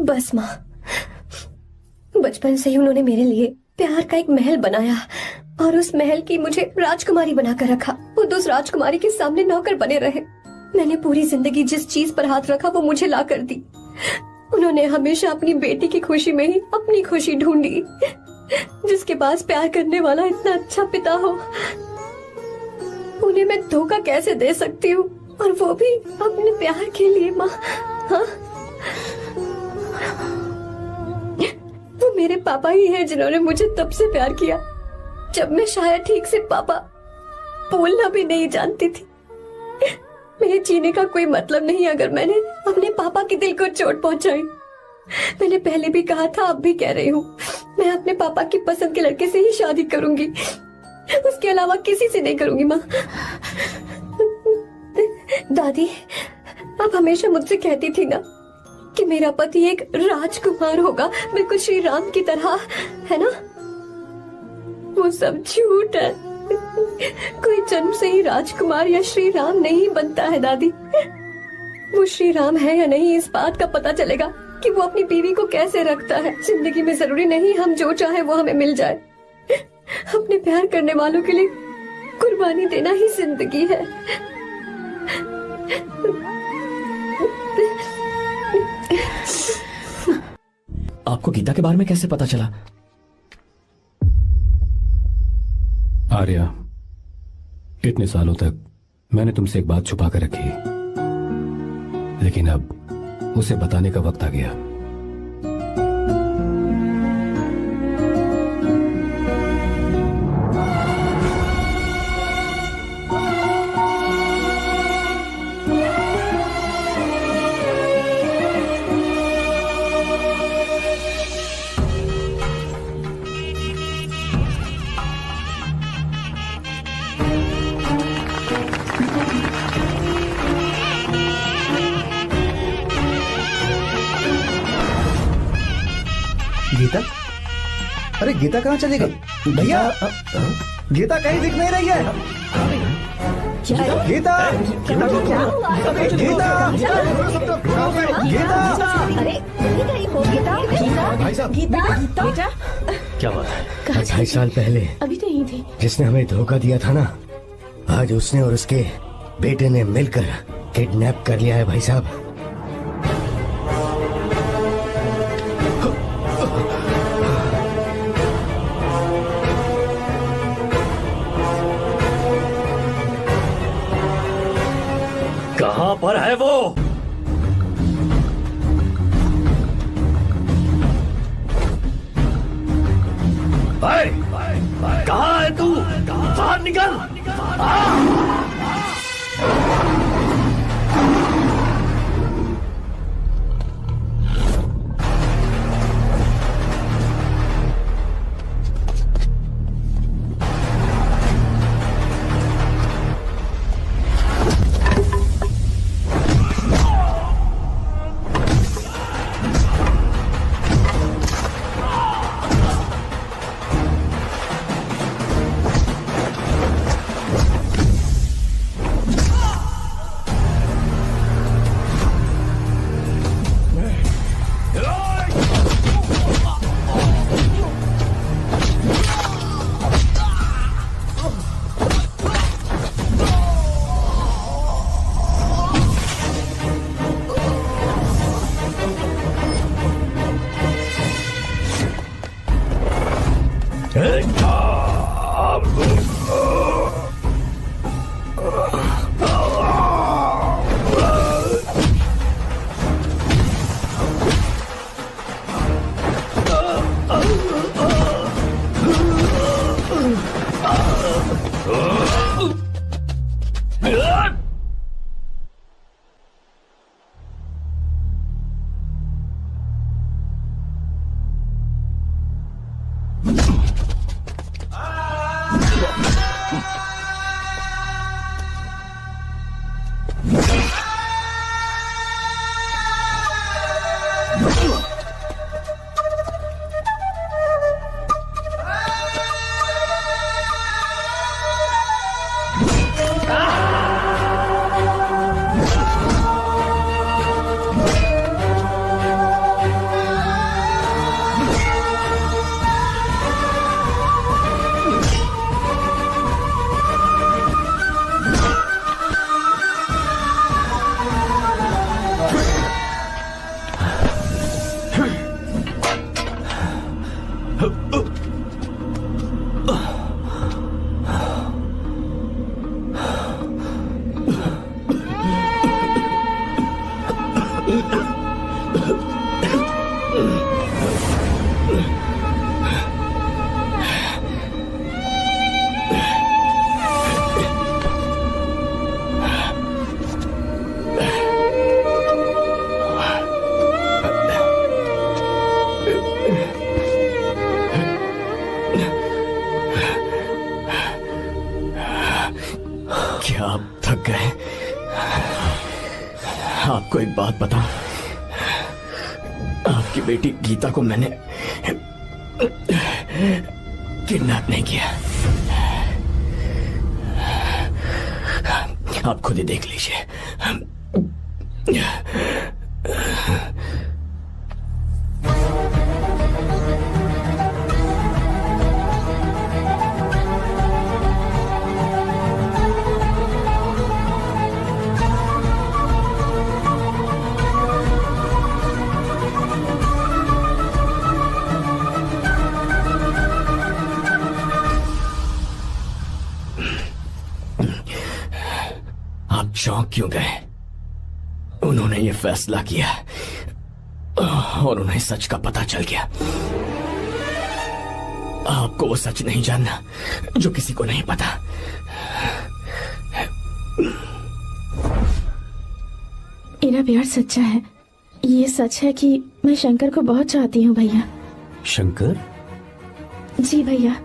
बस माँ, बचपन से ही उन्होंने मेरे लिए प्यार का एक महल बनाया और उस महल की मुझे राजकुमारी बनाकर रखा। वो उस राजकुमारी के सामने नौकर बने रहे। मैंने पूरी जिंदगी जिस चीज पर हाथ रखा वो मुझे ला कर दी। उन्होंने हमेशा अपनी बेटी की खुशी में ही अपनी खुशी ढूंढी। जिसके पास प्यार करने वाला इतना अच्छा पिता हो, उन्हें मैं धोखा कैसे दे सकती हूँ, और वो भी अपने प्यार के लिए। माँ, हाँ, वो मेरे पापा ही हैं जिन्होंने मुझे तब से प्यार किया जब मैं शायद ठीक से पापा बोलना भी नहीं जानती थी। मेरे जीने का कोई मतलब नहीं अगर मैंने अपने पापा के दिल को चोट पहुंचाई। मैंने पहले भी कहा था, अब भी कह रही हूँ, मैं अपने पापा की पसंद के लड़के से ही शादी करूंगी, उसके अलावा किसी से नहीं करूंगी। माँ, दादी आप हमेशा मुझसे कहती थी ना कि मेरा पति एक राजकुमार होगा, बिल्कुल श्री राम की तरह, है ना? वो सब झूठ है। कोई जन्म से ही राजकुमार या श्री राम नहीं बनता है दादी। वो श्री राम है या नहीं, इस बात का पता चलेगा कि वो अपनी बीवी को कैसे रखता है। जिंदगी में जरूरी नहीं हम जो चाहे वो हमें मिल जाए। अपने प्यार करने वालों के लिए कुर्बानी देना ही जिंदगी है। आपको गीता के बारे में कैसे पता चला? आर्या, इतने सालों तक मैंने तुमसे एक बात छुपा कर रखी, लेकिन अब उसे बताने का वक्त आ गया। गीता? अरे गीता कहाँ चली गई? भैया गीता कहीं दिख नहीं रही है। गीता गीता भाई साहब, बेटा क्या बात है? 2.5 साल पहले अभी तो यही थे। जिसने हमें धोखा दिया था ना, आज उसने और उसके बेटे ने मिलकर किडनैप कर लिया है भाई साहब। कहां पर है वो? कहां है तू? बाहर निकल! क्या आप थक गए? आपको एक बात बताऊं, आपकी बेटी गीता को मैंने किडनैप नहीं किया। आप खुद ही देख लीजिए। आप चौंक क्यों गए? उन्होंने ये फैसला किया और उन्हें सच का पता चल गया। आपको वो सच नहीं जानना जो किसी को नहीं पता। मेरा प्यार सच्चा है। ये सच है कि मैं शंकर को बहुत चाहती हूँ भैया। शंकर? जी भैया,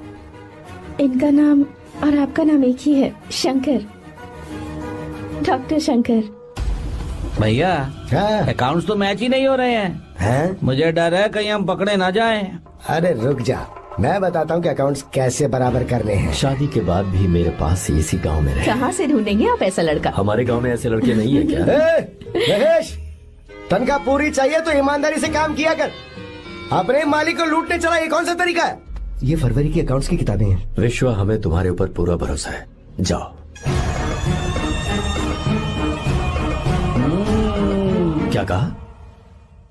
इनका नाम और आपका नाम एक ही है, शंकर, डॉक्टर शंकर। भैया अकाउंट्स तो मैच ही नहीं हो रहे हैं। मुझे डर है कहीं हम पकड़े ना जाएं। अरे रुक जा, मैं बताता हूँ कि अकाउंट्स कैसे बराबर करने हैं। शादी के बाद भी मेरे पास इसी गांव में रहे। कहाँ से ढूंढेंगे आप ऐसा लड़का? हमारे गांव में ऐसे लड़के नहीं है क्या? महेश, तनख्वाह पूरी चाहिए तो ईमानदारी से काम किया कर। अपने मालिक को लूटने चला, ये कौन सा तरीका है? ये फरवरी की अकाउंट्स की किताबें हैं। विश्वा, हमें तुम्हारे ऊपर पूरा भरोसा है, जाओ। क्या कहा?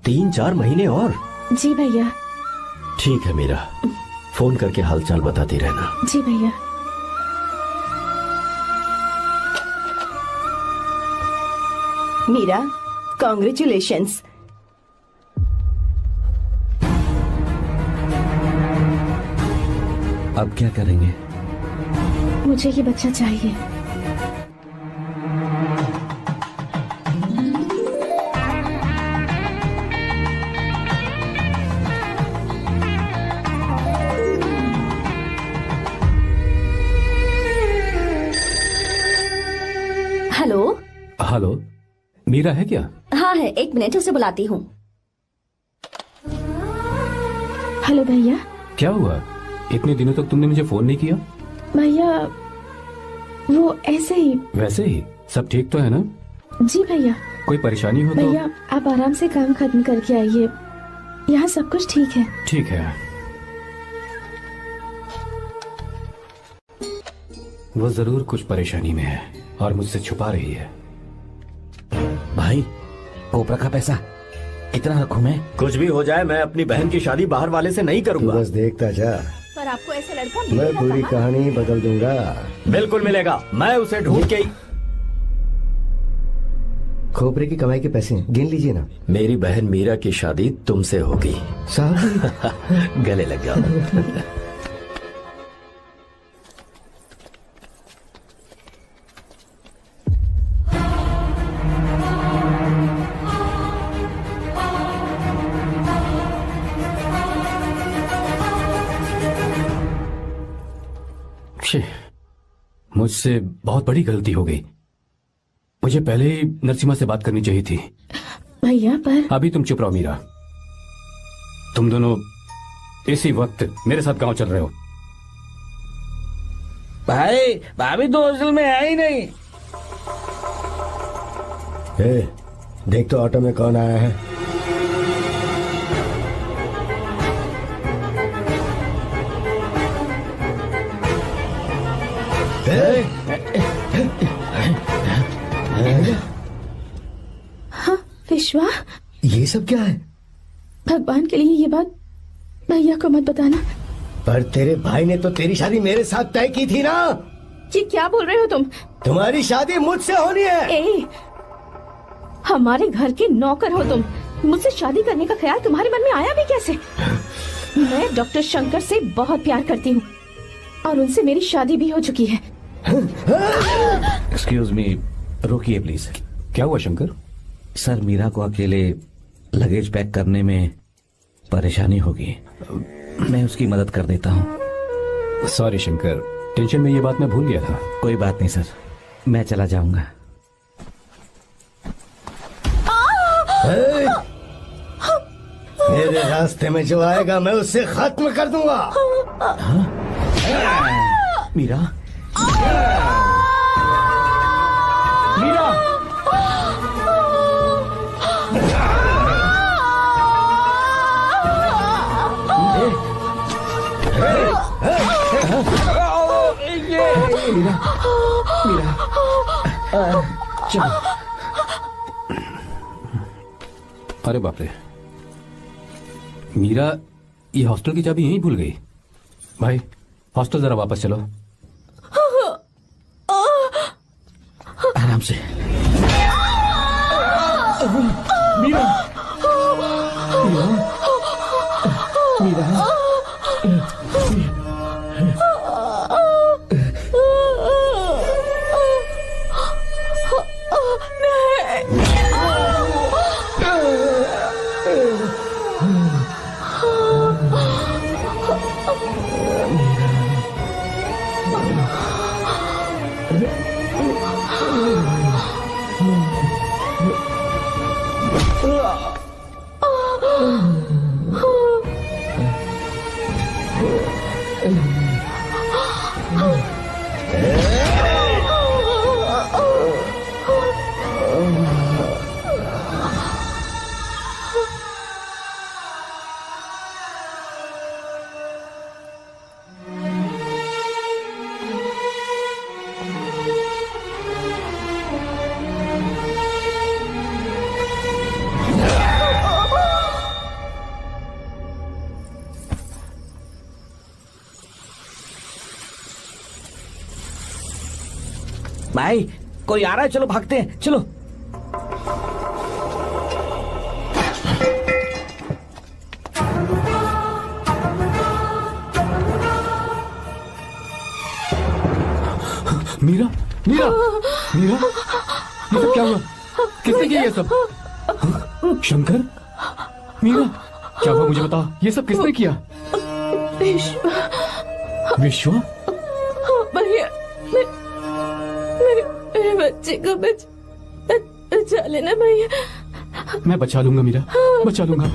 3-4 महीने और? जी भैया। ठीक है मीरा, फोन करके हालचाल बताती रहना। जी भैया। मीरा, कॉन्ग्रेचुलेशंस। अब क्या करेंगे? मुझे ये बच्चा चाहिए। हेलो। हेलो, मीरा है क्या? हाँ है, 1 मिनट, उसे बुलाती हूँ। हेलो भैया। क्या हुआ? इतने दिनों तक तुमने मुझे फोन नहीं किया? भैया वो ऐसे ही। वैसे ही? सब ठीक तो है ना? जी भैया। कोई परेशानी हो तो? भैया आप आराम से काम खत्म करके आइए, यहाँ सब कुछ ठीक है। ठीक है। वो जरूर कुछ परेशानी में है और मुझसे छुपा रही है। भाई, कोपरा का पैसा इतना रखूं मैं? कुछ भी हो जाए, मैं अपनी बहन की शादी बाहर वाले से नहीं करूंगा। बस देखता जा, पर आपको ऐसा लड़का मैं मिलेगा पूरी कहाँ? कहानी बदल दूंगा। बिल्कुल मिलेगा, मैं उसे ढूंढ के। खोपरे की कमाई के पैसे हैं, गिन लीजिए ना। मेरी बहन मीरा की शादी तुमसे होगी। साहब गले लग जाओ। मुझसे बहुत बड़ी गलती हो गई। मुझे पहले ही नरसिम्हा से बात करनी चाहिए थी। भैया पर अभी तुम चुप रहो मीरा। तुम दोनों इसी वक्त मेरे साथ गांव चल रहे हो। भाई, भाभी तो हॉस्टल में है ही नहीं। देख तो ऑटो में कौन आया है। हाँ विश्वा, ये सब क्या है? भगवान के लिए ये बात भैया को मत बताना। पर तेरे भाई ने तो तेरी शादी मेरे साथ तय की थी ना। ये क्या बोल रहे हो तुम? तुम्हारी शादी मुझसे होनी है। हमारे घर के नौकर हो तुम, मुझसे शादी करने का ख्याल तुम्हारे मन में आया भी कैसे? मैं डॉक्टर शंकर से बहुत प्यार करती हूँ और उनसे मेरी शादी भी हो चुकी है। एक्सक्यूज मी, रोकिए प्लीज। क्या हुआ शंकर? सर, मीरा को अकेले लगेज पैक करने में परेशानी होगी, मैं उसकी मदद कर देता हूँ। सॉरी शंकर, टेंशन में ये बात मैं भूल गया था। कोई बात नहीं सर, मैं चला जाऊंगा। मेरे रास्ते में जो आएगा मैं उससे खत्म कर दूंगा। मीरा, मीरा, चलो। अरे बाप रे, मीरा ये हॉस्टल की चाबी यहीं भूल गई। भाई हॉस्टल जरा वापस चलो। आराम से। मीरा, मीरा, मीरा। भाई कोई आ रहा है, चलो भागते हैं, चलो। मीरा, मीरा, मीरा, ये सब क्या हुआ? किसने किया ये सब? शंकर, मीरा, क्या हुआ मुझे बता। ये सब किसने किया? विश्वा? भैया, मेरे बच्चे को बचा लेना भैया। मैं बचा लूंगा मीरा, बचा लूंगा।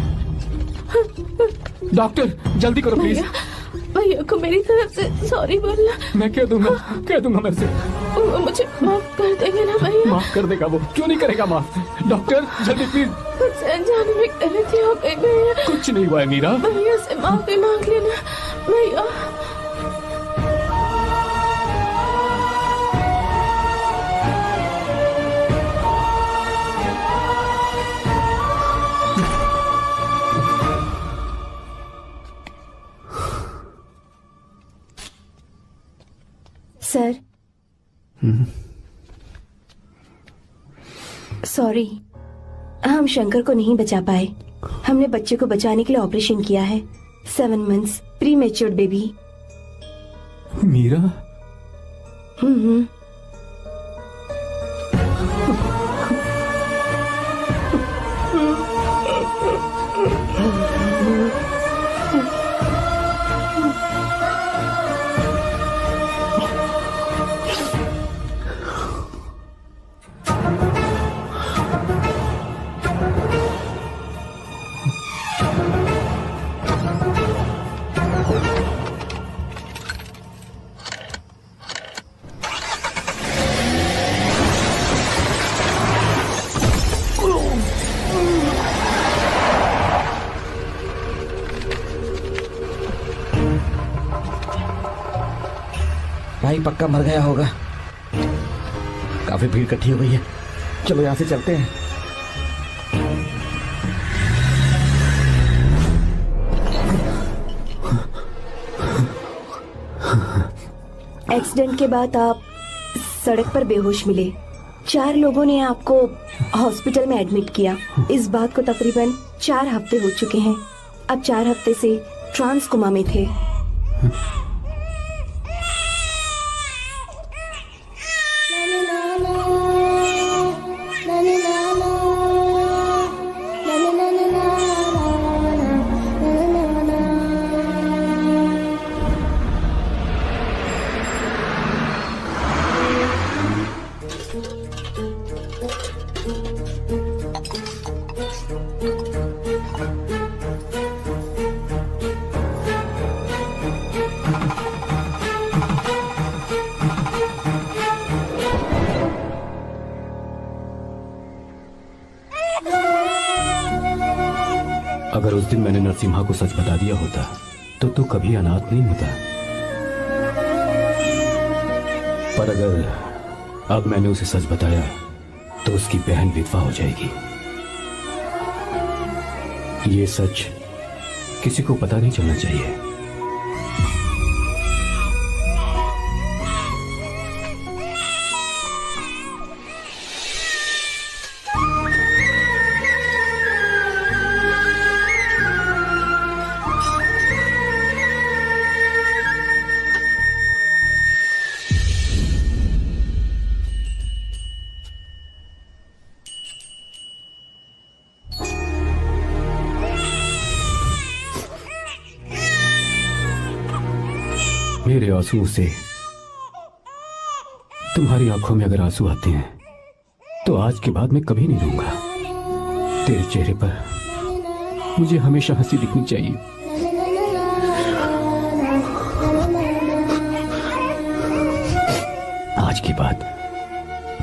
डॉक्टर जल्दी करो प्लीज। भैया को मेरी तरफ से सॉरी बोलना। मैं कह दूंगा मेरे से। वो मुझे माफ कर देंगे ना भैया? माफ कर देगा वो, क्यों नहीं करेगा माफ। डॉक्टर जल्दी प्लीज। कुछ अनजाने में गलती हो गई भैया। कुछ नहीं हुआ है मीरा। भैया से माफी मांग लेना भैया। सर, सॉरी, हम शंकर को नहीं बचा पाए। हमने बच्चे को बचाने के लिए ऑपरेशन किया है। 7 months pre matured baby. Meera? भाई पक्का मर गया होगा। काफी भीड़ इकट्ठी हो गई है, चलो यहाँ से चलते हैं। एक्सीडेंट के बाद आप सड़क पर बेहोश मिले। 4 लोगों ने आपको हॉस्पिटल में एडमिट किया। इस बात को तकरीबन 4 हफ्ते हो चुके हैं। अब 4 हफ्ते से ट्रांस कोमा में थे। अगर उस दिन मैंने नरसिम्हा को सच बता दिया होता तो तू कभी अनाथ नहीं होता। पर अगर अब मैंने उसे सच बताया तो उसकी बहन विधवा हो जाएगी। ये सच किसी को पता नहीं चलना चाहिए। मेरे आंसुओं से तुम्हारी आंखों में अगर आंसू आते हैं तो आज के बाद मैं कभी नहीं रोऊंगा। तेरे चेहरे पर मुझे हमेशा हंसी दिखनी चाहिए। आज के बाद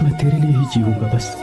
मैं तेरे लिए ही जीऊंगा बस।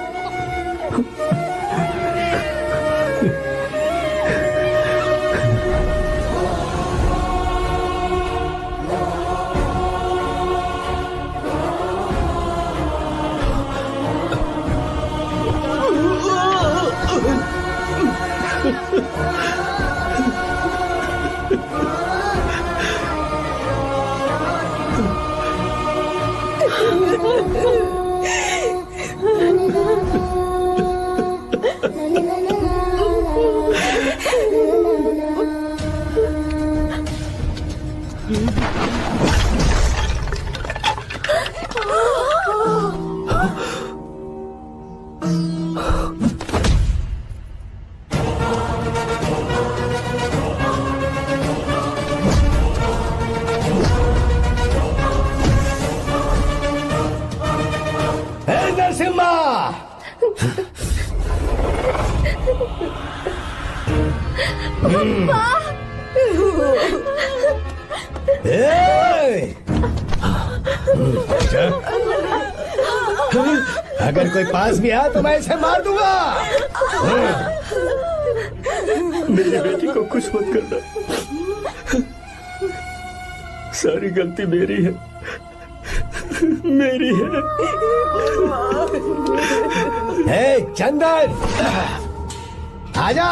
अगर कोई पास भी आया तो मैं इसे मार दूंगा। मेरी बेटी को कुछ मत करना, सारी गलती मेरी है, मेरी है। हे चंदन, आजा।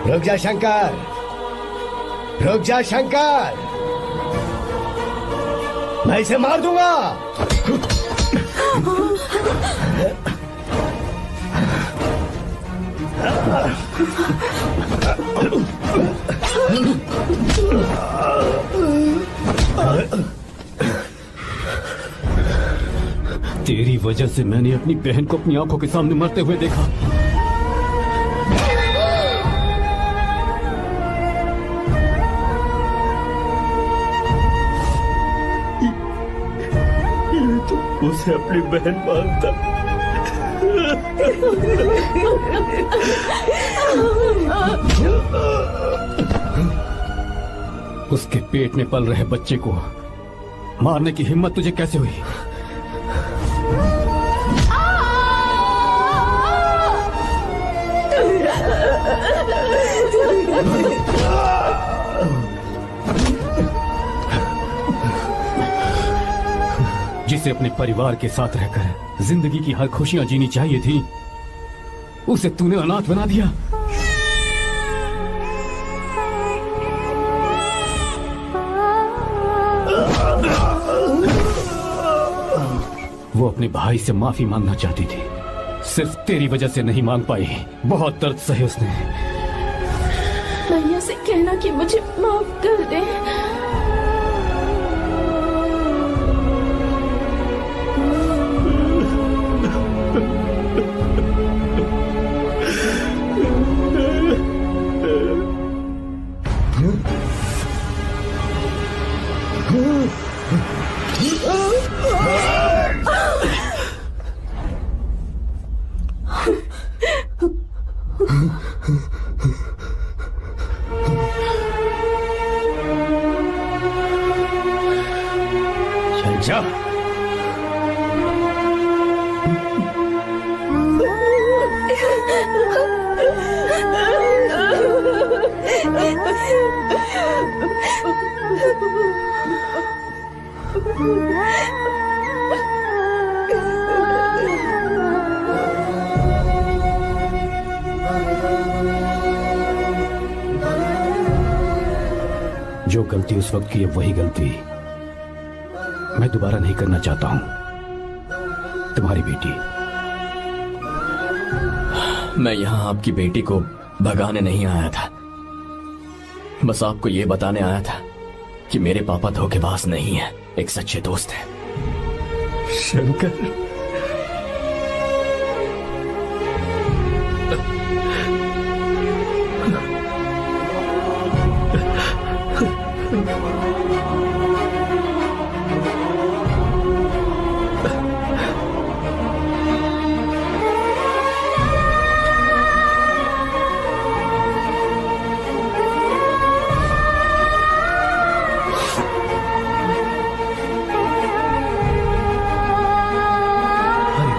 रुक जा शंकर, रुक जा शंकर, मैं इसे मार दूंगा। तेरी वजह से मैंने अपनी बहन को अपनी आंखों के सामने मरते हुए देखा। उसे अपनी बहन मानता। उसके पेट में पल रहे बच्चे को मारने की हिम्मत तुझे कैसे हुई? जिसे अपने परिवार के साथ रहकर जिंदगी की हर खुशियां जीनी चाहिए थी, उसे तूने अनाथ बना दिया। वो अपने भाई से माफी मांगना चाहती थी, सिर्फ तेरी वजह से नहीं मांग पाई। बहुत दर्द सहे उसने। भैया से कहना कि मुझे माफ कर दे। जा। जो गलती उस वक्त की है वही गलती मैं दोबारा नहीं करना चाहता हूं। तुम्हारी बेटी। मैं यहां आपकी बेटी को भगाने नहीं आया था, बस आपको ये बताने आया था कि मेरे पापा धोखेबाज नहीं है, एक सच्चे दोस्त है। शंकर,